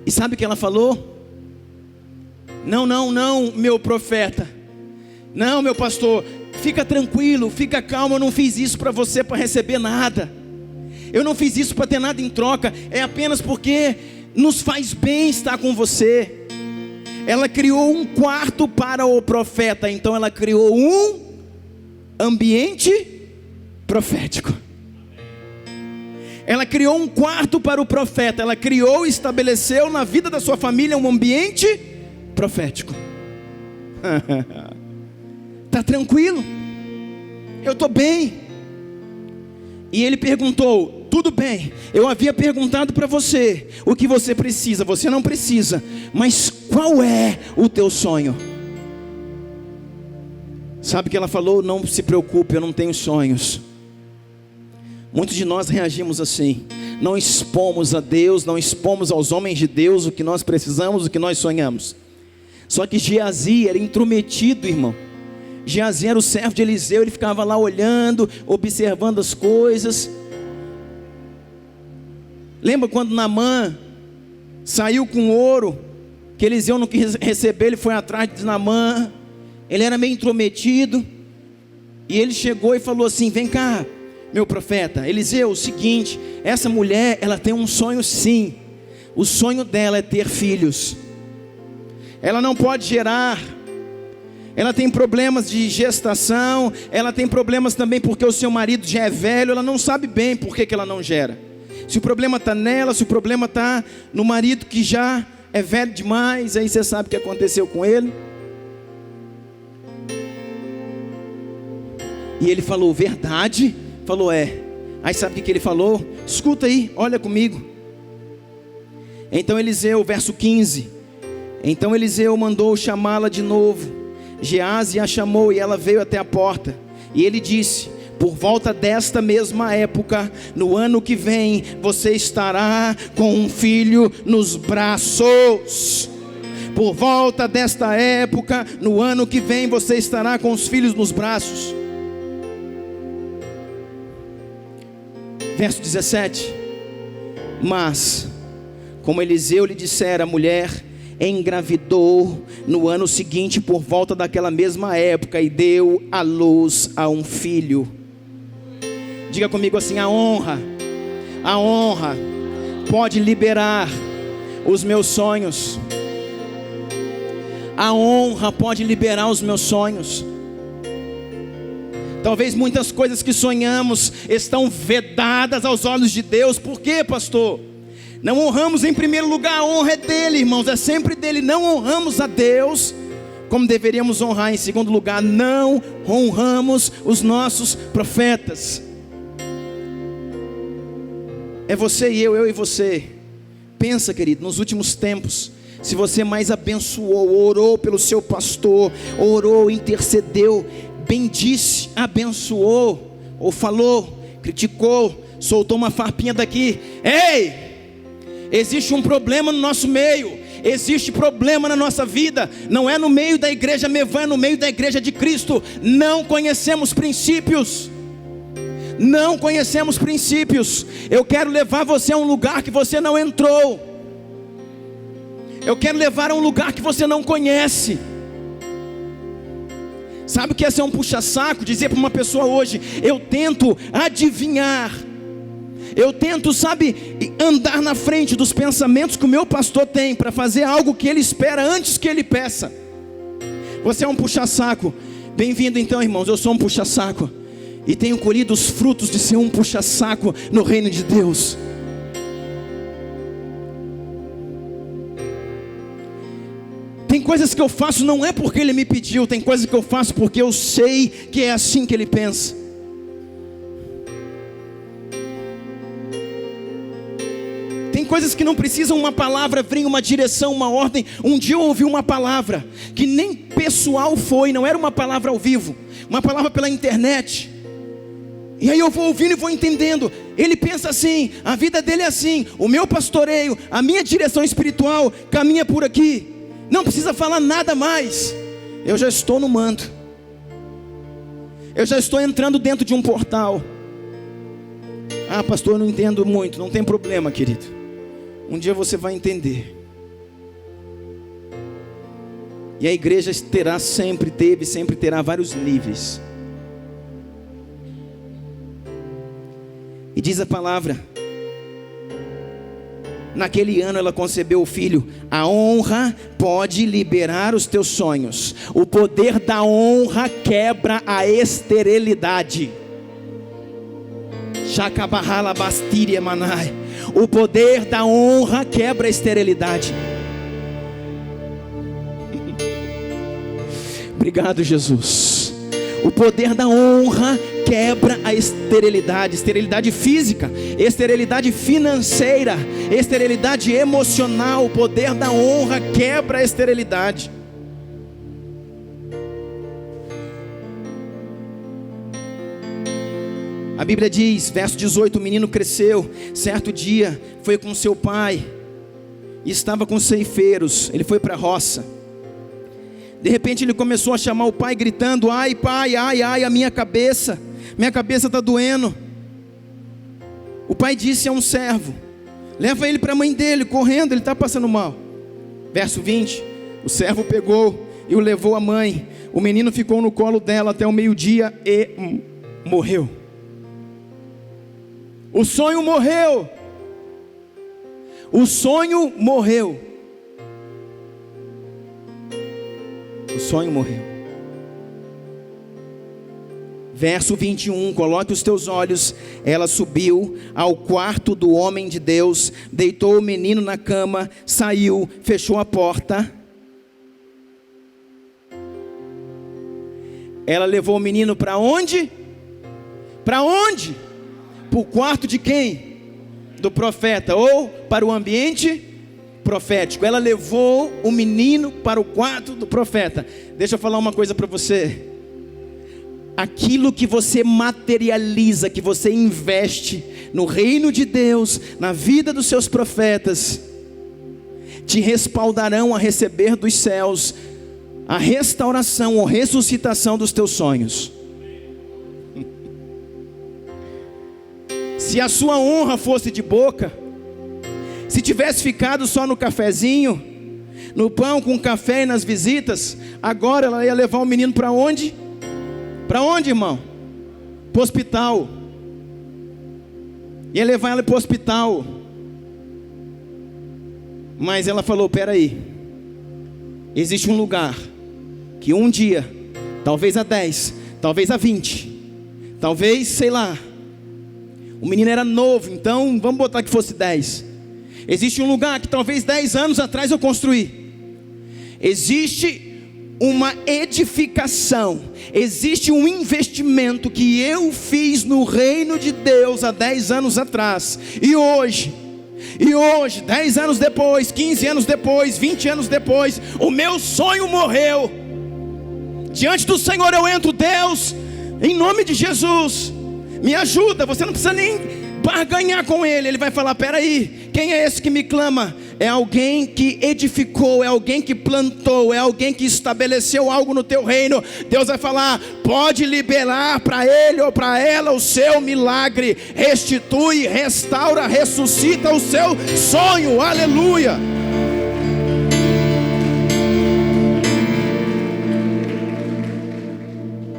E sabe o que ela falou? Não, meu profeta, não, meu pastor, fica tranquilo, fica calmo, eu não fiz isso para você para receber nada, eu não fiz isso para ter nada em troca, é apenas porque nos faz bem estar com você. Ela criou um quarto para o profeta, então ela criou um ambiente profético. Ela criou um quarto para o profeta, ela criou e estabeleceu na vida da sua família um ambiente profético. Está tranquilo? Eu estou bem. E ele perguntou: tudo bem, eu havia perguntado para você o que você precisa, você não precisa, mas qual é o teu sonho? Sabe o que ela falou? Não se preocupe, eu não tenho sonhos. Muitos de nós reagimos assim, não expomos a Deus, não expomos aos homens de Deus o que nós precisamos, o que nós sonhamos. Só que Geazi era intrometido, irmão. Geazi era o servo de Eliseu, ele ficava lá olhando, observando as coisas. Lembra quando Naamã saiu com ouro, que Eliseu não quis receber, ele foi atrás de Naamã, ele era meio intrometido, e ele chegou e falou assim: vem cá, meu profeta, Eliseu, o seguinte, essa mulher, ela tem um sonho sim, o sonho dela é ter filhos, ela não pode gerar, ela tem problemas de gestação, ela tem problemas também porque o seu marido já é velho, ela não sabe bem por que ela não gera, se o problema está nela, se o problema está no marido que já é velho demais, aí você sabe o que aconteceu com ele. E ele falou: verdade? Falou: é. Aí sabe o que ele falou? Escuta aí, olha comigo. Então Eliseu, verso 15. Então Eliseu mandou chamá-la de novo. Geazi a chamou e ela veio até a porta. E ele disse: por volta desta mesma época, no ano que vem, você estará com um filho nos braços. Por volta desta época, no ano que vem, você estará com os filhos nos braços. Verso 17. Mas, como Eliseu lhe dissera, a mulher engravidou no ano seguinte, por volta daquela mesma época, e deu à luz a um filho. Diga comigo assim: a honra pode liberar os meus sonhos. A honra pode liberar os meus sonhos. Talvez muitas coisas que sonhamos estão vedadas aos olhos de Deus. Por quê, pastor? Não honramos em primeiro lugar, a honra é dele, irmãos, é sempre dele. Não honramos a Deus como deveríamos honrar. Em segundo lugar, não honramos os nossos profetas. É você e eu e você. Pensa, querido, nos últimos tempos, se você mais abençoou, orou pelo seu pastor, orou, intercedeu, bendisse, abençoou, ou falou, criticou, soltou uma farpinha daqui. Ei, existe um problema no nosso meio, existe problema na nossa vida. Não é no meio da igreja Mevã, é no meio da igreja de Cristo. Não conhecemos princípios. Não conhecemos princípios. Eu quero levar você a um lugar que você não entrou. Eu quero levar a um lugar que você não conhece. Sabe o que é ser um puxa-saco? Dizer para uma pessoa hoje: eu tento adivinhar, eu tento, andar na frente dos pensamentos que o meu pastor tem, para fazer algo que ele espera antes que ele peça. Você é um puxa-saco. Bem-vindo então, irmãos, eu sou um puxa-saco, e tenho colhido os frutos de ser um puxa-saco no reino de Deus. Tem coisas que eu faço não é porque Ele me pediu, tem coisas que eu faço porque eu sei que é assim que Ele pensa. Tem coisas que não precisam uma palavra, vem uma direção, uma ordem. Um dia eu ouvi uma palavra que nem pessoal foi, não era uma palavra ao vivo, uma palavra pela internet. E aí eu vou ouvindo e vou entendendo. Ele pensa assim, a vida dele é assim, o meu pastoreio, a minha direção espiritual caminha por aqui. Não precisa falar nada mais. Eu já estou no manto. Eu já estou entrando dentro de um portal. Ah, pastor, eu não entendo muito. Não tem problema, querido. Um dia você vai entender. E a igreja sempre terá vários níveis. E diz a palavra: naquele ano ela concebeu o filho. A honra pode liberar os teus sonhos. O poder da honra quebra a esterilidade. O poder da honra quebra a esterilidade. Obrigado, Jesus. O poder da honra quebra a esterilidade. Esterilidade física, esterilidade financeira, esterilidade emocional. O poder da honra quebra a esterilidade. A Bíblia diz, verso 18: o menino cresceu, certo dia foi com seu pai, e estava com ceifeiros. Ele foi para a roça. De repente ele começou a chamar o pai, gritando: ai pai, ai, ai, a minha cabeça está doendo. O pai disse a um servo: leva ele para a mãe dele, correndo, ele está passando mal. Verso 20, o servo pegou e o levou à mãe. O menino ficou no colo dela até o meio-dia e morreu. O sonho morreu. O sonho morreu. O sonho morreu. Verso 21, coloque os teus olhos. Ela subiu ao quarto do homem de Deus, deitou o menino na cama, saiu, fechou a porta. Ela levou o menino para onde? Para onde? Para o quarto de quem? Do profeta, ou para o ambiente profético. Ela levou o menino para o quarto do profeta. Deixa eu falar uma coisa para você. Aquilo que você materializa, que você investe no reino de Deus, na vida dos seus profetas, te respaldarão a receber dos céus a restauração ou ressuscitação dos teus sonhos. Se a sua honra fosse de boca, se tivesse ficado só no cafezinho, no pão com café e nas visitas, agora ela ia levar o menino para onde? Para onde, irmão? Para o hospital. Ia levar ela para o hospital. Mas ela falou: peraí, existe um lugar que um dia, talvez a 10, talvez a 20, talvez, sei lá, o menino era novo, então vamos botar que fosse 10. Existe um lugar que talvez 10 anos atrás eu construí. Existe uma edificação, existe um investimento que eu fiz no reino de Deus há 10 anos atrás. E hoje, 10 anos depois, 15 anos depois, 20 anos depois, o meu sonho morreu. Diante do Senhor eu entro: Deus, em nome de Jesus, me ajuda. Você não precisa nem barganhar com Ele. Ele vai falar: peraí, quem é esse que me clama? É alguém que edificou, é alguém que plantou, é alguém que estabeleceu algo no teu reino. Deus vai falar: pode liberar para ele ou para ela o seu milagre. Restitui, restaura, ressuscita o seu sonho. Aleluia.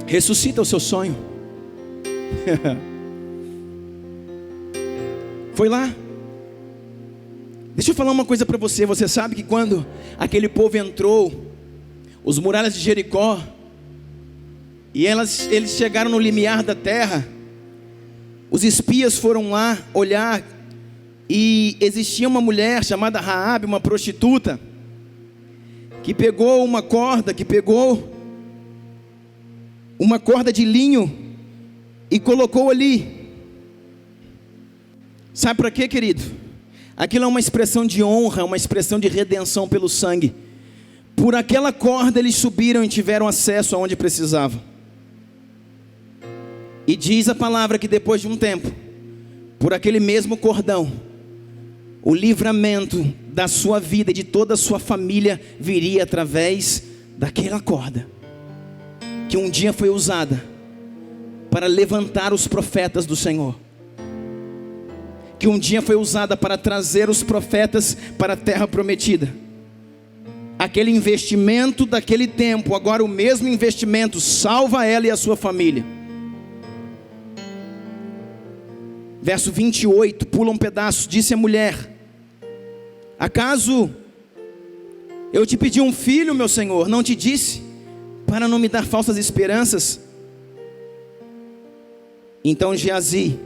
Ressuscita o seu sonho. Foi lá. Deixa eu falar uma coisa para você. Você sabe que quando aquele povo entrou, os muralhas de Jericó, e eles chegaram no limiar da terra, os espias foram lá olhar, e existia uma mulher chamada Raabe, uma prostituta, que pegou uma corda de linho e colocou ali. Sabe para quê, querido? Aquilo é uma expressão de honra, uma expressão de redenção pelo sangue. Por aquela corda eles subiram e tiveram acesso aonde precisavam. E diz a palavra que depois de um tempo, por aquele mesmo cordão, o livramento da sua vida e de toda a sua família viria através daquela corda, que um dia foi usada para levantar os profetas do Senhor, que um dia foi usada para trazer os profetas para a terra prometida. Aquele investimento daquele tempo, agora o mesmo investimento, salva ela e a sua família. Verso 28, pula um pedaço. Disse a mulher: acaso eu te pedi um filho, meu senhor? Não te disse, para não me dar falsas esperanças? Então Geazi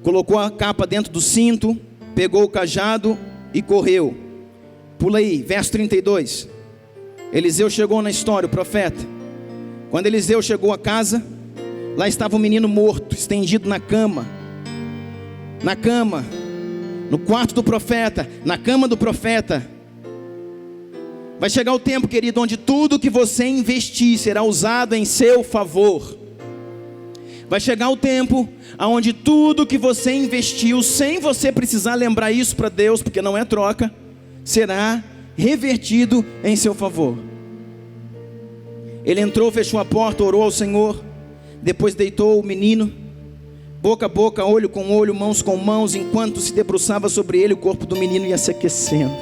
colocou a capa dentro do cinto, pegou o cajado e correu. Pula aí, verso 32. Eliseu chegou na história, o profeta. Quando Eliseu chegou à casa, lá estava um menino morto, estendido na cama, no quarto do profeta, na cama do profeta. Vai chegar o tempo, querido, onde tudo que você investir será usado em seu favor. Vai chegar o tempo onde tudo que você investiu, sem você precisar lembrar isso para Deus, porque não é troca, será revertido em seu favor. Ele entrou, fechou a porta, orou ao Senhor, depois deitou o menino, boca a boca, olho com olho, mãos com mãos. Enquanto se debruçava sobre ele, o corpo do menino ia se aquecendo.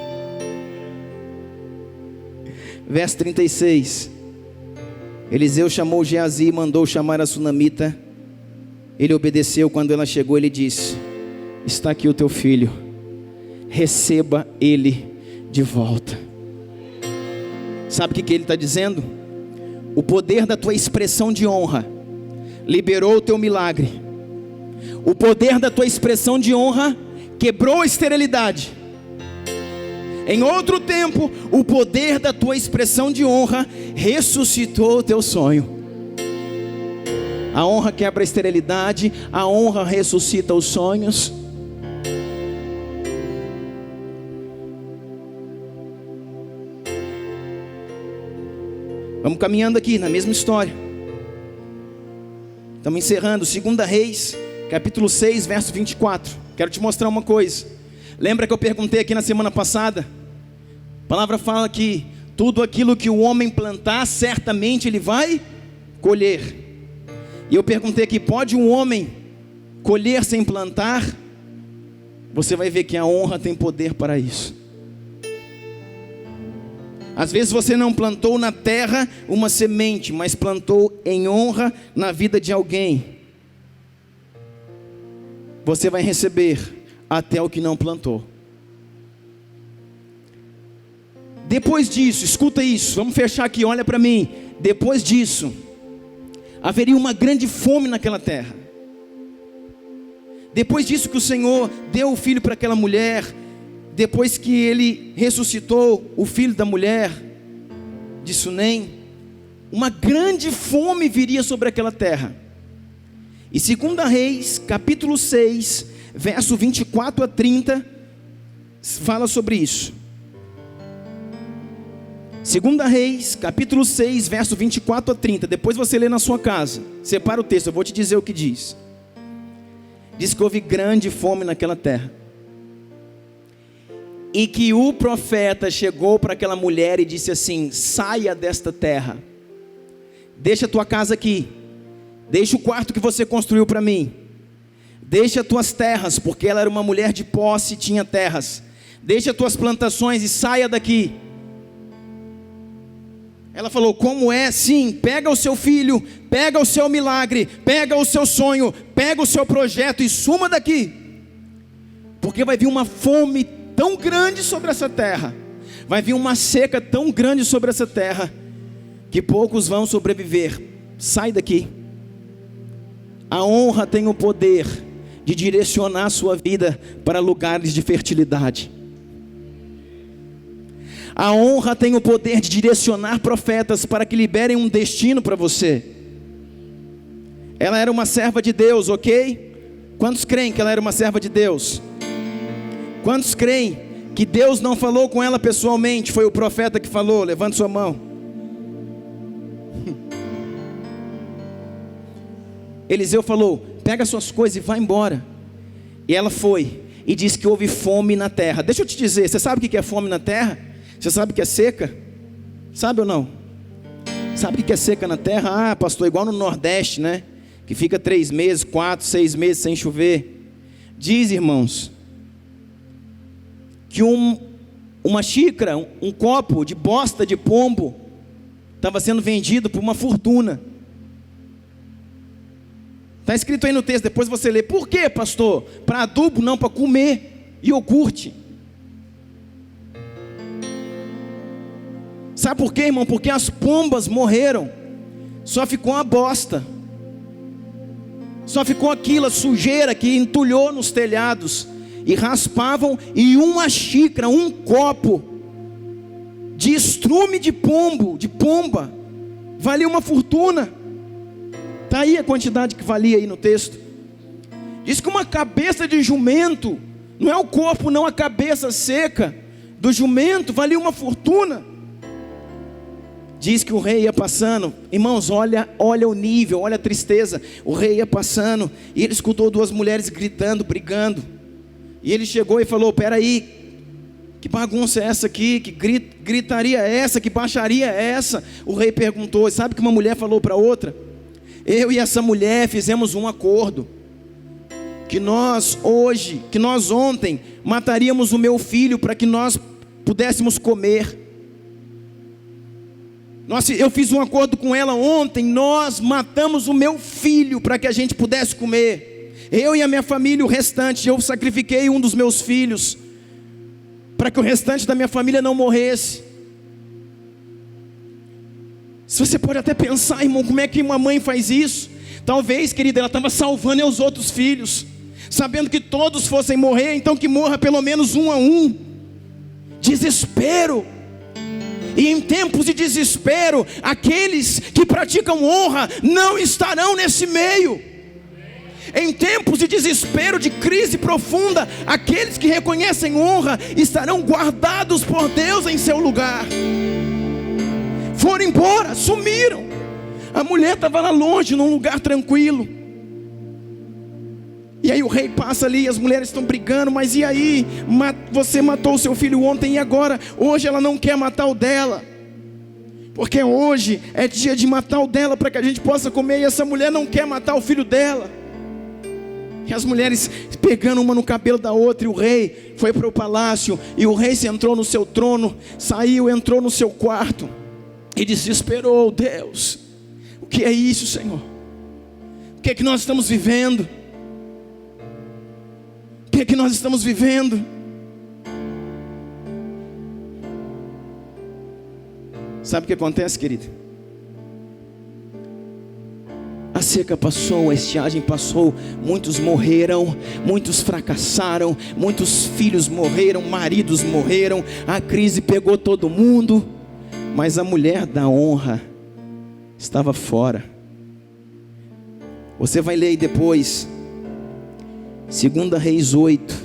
Verso 36. Eliseu chamou Geazi e mandou chamar a sunamita. Ele obedeceu. Quando ela chegou, ele disse: está aqui o teu filho, receba ele de volta. Sabe o que ele está dizendo? O poder da tua expressão de honra liberou o teu milagre. O poder da tua expressão de honra quebrou a esterilidade. Em outro tempo, o poder da tua expressão de honra ressuscitou o teu sonho. A honra quebra a esterilidade, a honra ressuscita os sonhos. Vamos caminhando aqui na mesma história. Estamos encerrando. 2 Reis, capítulo 6, verso 24. Quero te mostrar uma coisa. Lembra que eu perguntei aqui na semana passada? A palavra fala que tudo aquilo que o homem plantar, certamente ele vai colher. E eu perguntei aqui, pode um homem colher sem plantar? Você vai ver que a honra tem poder para isso. Às vezes você não plantou na terra uma semente, mas plantou em honra na vida de alguém. Você vai receber até o que não plantou. Depois disso, escuta isso, vamos fechar aqui, olha para mim. Depois disso, haveria uma grande fome naquela terra. Depois disso que o Senhor deu o filho para aquela mulher, depois que ele ressuscitou o filho da mulher de Sunem, uma grande fome viria sobre aquela terra. E 2 Reis, capítulo 6, verso 24 a 30, fala sobre isso. 2 Reis, capítulo 6, verso 24 a 30. Depois você lê na sua casa. Separa o texto, eu vou te dizer o que diz. Diz que houve grande fome naquela terra. E que o profeta chegou para aquela mulher e disse assim: saia desta terra. Deixa a tua casa aqui. Deixa o quarto que você construiu para mim. Deixa as tuas terras, porque ela era uma mulher de posse e tinha terras. Deixa as tuas plantações e saia daqui. Ela falou: como é? Sim, pega o seu filho, pega o seu milagre, pega o seu sonho, pega o seu projeto e suma daqui. Porque vai vir uma fome tão grande sobre essa terra, vai vir uma seca tão grande sobre essa terra, que poucos vão sobreviver. Sai daqui. A honra tem o poder de direcionar a sua vida para lugares de fertilidade. A honra tem o poder de direcionar profetas para que liberem um destino para você. Ela era uma serva de Deus, ok? Quantos creem que ela era uma serva de Deus? Quantos creem que Deus não falou com ela pessoalmente? Foi o profeta que falou. Levante sua mão. Eliseu falou: pega suas coisas e vai embora. E ela foi e disse que houve fome na terra. Deixa eu te dizer, você sabe o que é fome na terra? Você sabe o que é seca? Sabe ou não? Sabe o que é seca na terra? Ah, pastor, igual no Nordeste, né? Que fica 3 meses, 4, 6 meses sem chover. Diz, irmãos, que uma xícara, um copo de bosta de pombo estava sendo vendido por uma fortuna. Está escrito aí no texto, depois você lê. Por quê, pastor? Para adubo, não, para comer iogurte. Sabe por quê, irmão? Porque as pombas morreram. Só ficou uma bosta. Só ficou aquilo, a sujeira que entulhou nos telhados. E raspavam, e uma xícara, um copo de estrume de pombo, de pomba, valia uma fortuna. Está aí a quantidade que valia aí no texto. Diz que uma cabeça de jumento, não é o corpo não, a cabeça seca do jumento, valia uma fortuna. Diz que o rei ia passando, irmãos, olha o nível, olha a tristeza. O rei ia passando e ele escutou 2 mulheres gritando, brigando. E ele chegou e falou: peraí, que bagunça é essa aqui? Que gritaria é essa? Que baixaria é essa? O rei perguntou, sabe que uma mulher falou para outra? Eu e essa mulher fizemos um acordo, que nós ontem mataríamos o meu filho para que nós pudéssemos comer. Eu fiz um acordo com ela ontem, nós matamos o meu filho para que a gente pudesse comer. Eu e a minha família, o restante, eu sacrifiquei um dos meus filhos para que o restante da minha família não morresse. Se você pode até pensar, irmão, como é que uma mãe faz isso? Talvez, querida, ela estava salvando os outros filhos, sabendo que todos fossem morrer, então que morra pelo menos um a um. Desespero. E em tempos de desespero, aqueles que praticam honra não estarão nesse meio. Em tempos de desespero, de crise profunda, aqueles que reconhecem honra estarão guardados por Deus em seu lugar. Foram embora, sumiram. A mulher estava lá longe, num lugar tranquilo. E E aí o rei passa ali, as mulheres estão brigando, mas e aí? Você matou o seu filho ontem e agora? Hoje ela não quer matar o dela, porque hoje é dia de matar o dela para que a gente possa comer. E essa mulher não quer matar o filho dela. E as mulheres pegando uma no cabelo da outra. E o rei foi para o palácio. E o rei sentou no seu trono, saiu, entrou no seu quarto e desesperou: Deus, o que é isso, Senhor? O que é que nós estamos vivendo? O que é que nós estamos vivendo? Sabe o que acontece, querido? A seca passou, a estiagem passou, muitos morreram, muitos fracassaram, muitos filhos morreram, maridos morreram, a crise pegou todo mundo, mas a mulher da honra estava fora. Você vai ler aí depois, 2 Reis 8,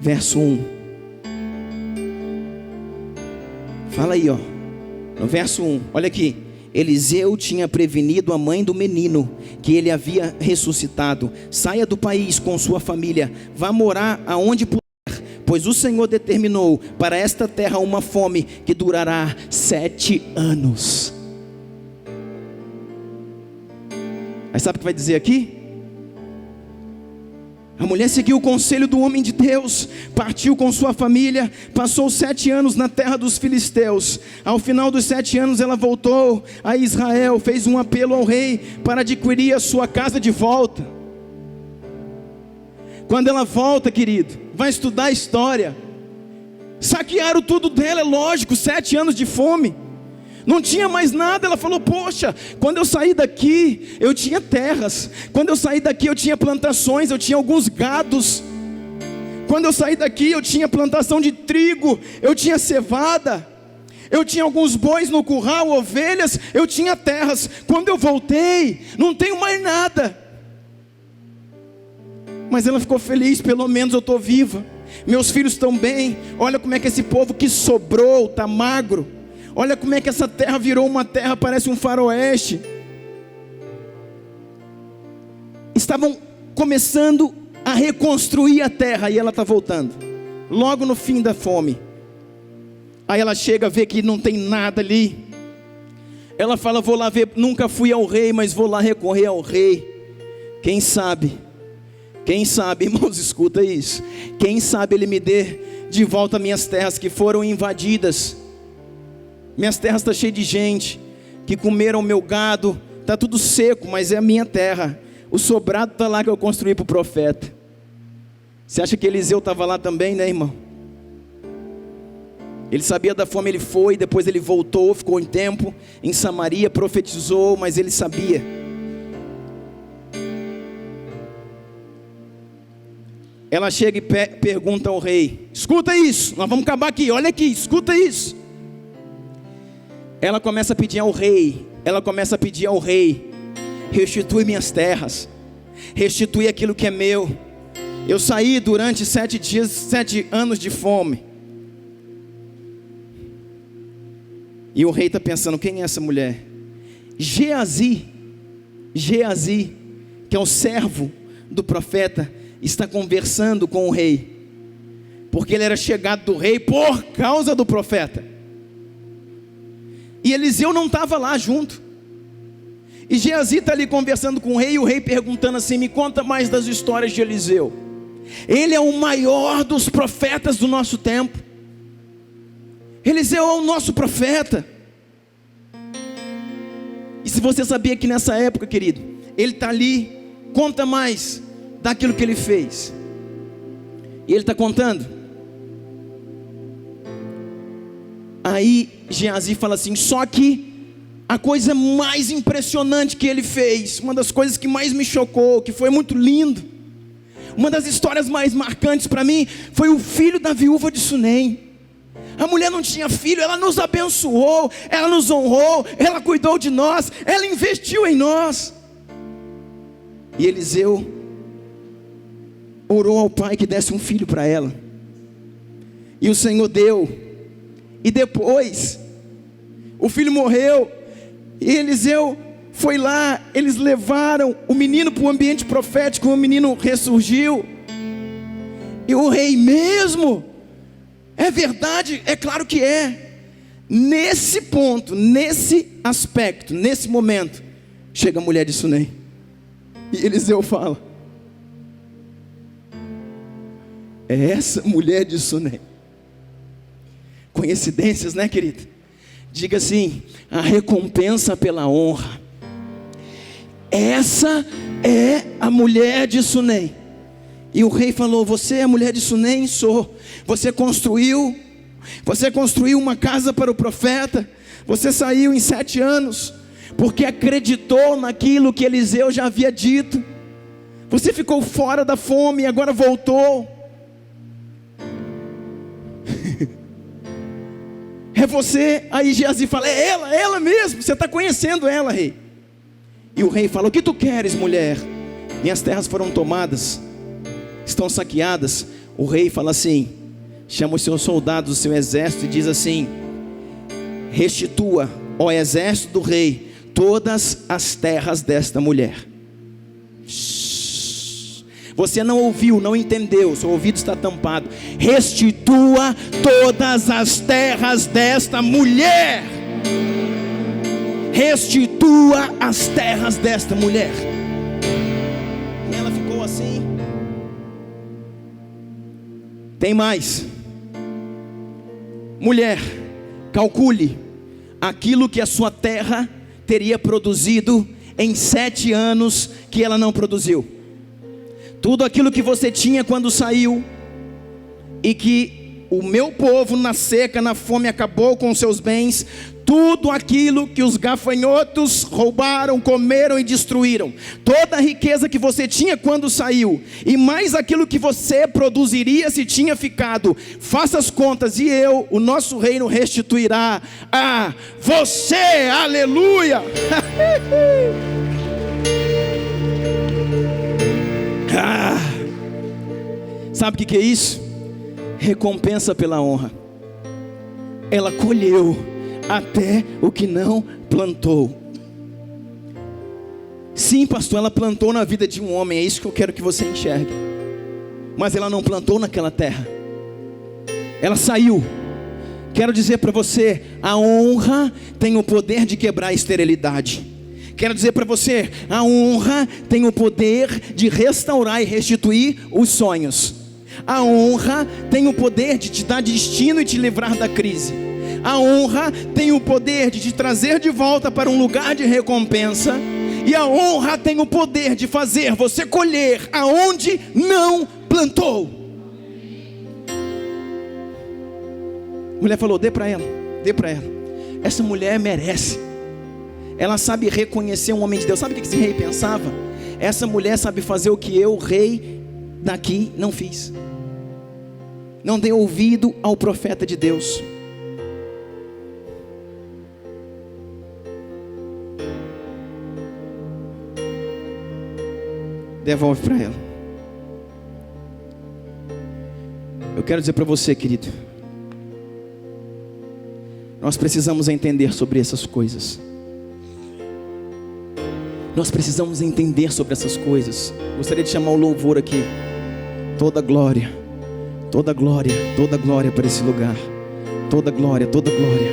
verso 1. Fala aí, ó, no verso 1, olha aqui. Eliseu tinha prevenido a mãe do menino que ele havia ressuscitado: saia do país com sua família, vá morar aonde puder, pois o Senhor determinou para esta terra uma fome que durará 7 anos. Aí sabe o que vai dizer aqui? A mulher seguiu o conselho do homem de Deus, partiu com sua família, passou 7 anos na terra dos filisteus. Ao final dos 7 anos ela voltou a Israel, fez um apelo ao rei para adquirir a sua casa de volta. Quando ela volta, querido, vai estudar a história. Saquearam tudo dela, é lógico, 7 anos de fome. Não tinha mais nada. Ela falou: poxa, quando eu saí daqui eu tinha terras, quando eu saí daqui eu tinha plantações, eu tinha alguns gados, quando eu saí daqui eu tinha plantação de trigo, eu tinha cevada, eu tinha alguns bois no curral, ovelhas, eu tinha terras. Quando eu voltei, não tenho mais nada. Mas ela ficou feliz: pelo menos eu estou viva, meus filhos estão bem. Olha como é que esse povo que sobrou está magro. Olha como é que essa terra virou uma terra, parece um faroeste. Estavam começando a reconstruir a terra e ela está voltando, logo no fim da fome. Aí ela chega, vê que não tem nada ali. Ela fala: vou lá ver, nunca fui ao rei, mas vou lá recorrer ao rei. Quem sabe, irmãos, escuta isso. Quem sabe ele me dê de volta minhas terras que foram invadidas. Minhas terras estão cheias de gente que comeram meu gado, está tudo seco, mas é a minha terra. O sobrado está lá que eu construí para o profeta. Você acha que Eliseu estava lá também, né, irmão? Ele sabia da fome, ele foi, depois ele voltou, ficou um tempo em Samaria, profetizou, mas ele sabia. Ela chega e pergunta ao rei: escuta isso, nós vamos acabar aqui, olha aqui, escuta isso. Ela começa a pedir ao rei, restitui minhas terras, restitui aquilo que é meu. Eu saí durante 7 anos de fome. E o rei está pensando: quem é essa mulher? Geazi, que é o servo do profeta, está conversando com o rei, porque ele era chegado do rei por causa do profeta. E Eliseu não estava lá junto. E Geazi está ali conversando com o rei, e o rei perguntando assim: me conta mais das histórias de Eliseu. Ele é o maior dos profetas do nosso tempo. Eliseu é o nosso profeta. E se você sabia que nessa época, querido, ele está ali, conta mais daquilo que ele fez. E ele está contando. Aí Geazi fala assim: só que a coisa mais impressionante que ele fez, uma das coisas que mais me chocou, que foi muito lindo, uma das histórias mais marcantes para mim, foi o filho da viúva de Sunem. A mulher não tinha filho, ela nos abençoou, ela nos honrou, ela cuidou de nós, ela investiu em nós. E Eliseu orou ao pai que desse um filho para ela, e o Senhor deu. E depois o filho morreu, e Eliseu foi lá, eles levaram o menino para o ambiente profético, o menino ressurgiu. E o rei mesmo, é verdade, é claro que é. Nesse ponto, nesse aspecto, nesse momento, chega a mulher de Sunem. E Eliseu fala: é essa mulher de Sunem. Coincidências, né, querido? Diga assim: a recompensa pela honra. Essa é a mulher de Sunem. E o rei falou: você é a mulher de Sunem? Sou. Você construiu uma casa para o profeta. Você saiu em 7 anos, porque acreditou naquilo que Eliseu já havia dito. Você ficou fora da fome e agora voltou. É você. Aí Geazi fala: é ela mesmo, você está conhecendo ela, rei. E o rei fala: o que tu queres, mulher? Minhas terras foram tomadas, estão saqueadas. O rei fala assim: chama os seus soldados, o seu exército, e diz assim: restitua, ó exército do rei, todas as terras desta mulher. Você não ouviu, não entendeu, seu ouvido está tampado. Restitua todas as terras desta mulher. Restitua as terras desta mulher. E ela ficou assim. Tem mais. Mulher, calcule aquilo que a sua terra teria produzido em 7 anos que ela não produziu. Tudo aquilo que você tinha quando saiu, e que o meu povo na seca, na fome, acabou com seus bens. Tudo aquilo que os gafanhotos roubaram, comeram e destruíram. Toda a riqueza que você tinha quando saiu, e mais aquilo que você produziria se tinha ficado. Faça as contas e o nosso reino restituirá a você. Aleluia. Sabe o que é isso? Recompensa pela honra. Ela colheu até o que não plantou. Sim, pastor, ela plantou na vida de um homem. É isso que eu quero que você enxergue. Mas ela não plantou naquela terra. Ela saiu. Quero dizer para você: a honra tem o poder de quebrar a esterilidade. Quero dizer para você: a honra tem o poder de restaurar e restituir os sonhos. A honra tem o poder de te dar destino e te livrar da crise. A honra tem o poder de te trazer de volta para um lugar de recompensa. E a honra tem o poder de fazer você colher aonde não plantou. A mulher falou: dê para ela, dê para ela. Essa mulher merece. Ela sabe reconhecer um homem de Deus. Sabe o que esse rei pensava? Essa mulher sabe fazer o que eu, rei daqui, não fiz. Não dei ouvido ao profeta de Deus. Devolve para ela. Eu quero dizer para você, querido, nós precisamos entender sobre essas coisas. Nós precisamos entender sobre essas coisas. Gostaria de chamar o louvor aqui. Toda glória, toda glória, toda glória para esse lugar. Toda glória, toda glória.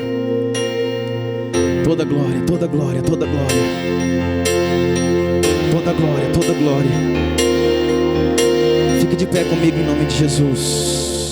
Toda glória, toda glória, toda glória. Toda glória, toda glória. Fique de pé comigo em nome de Jesus.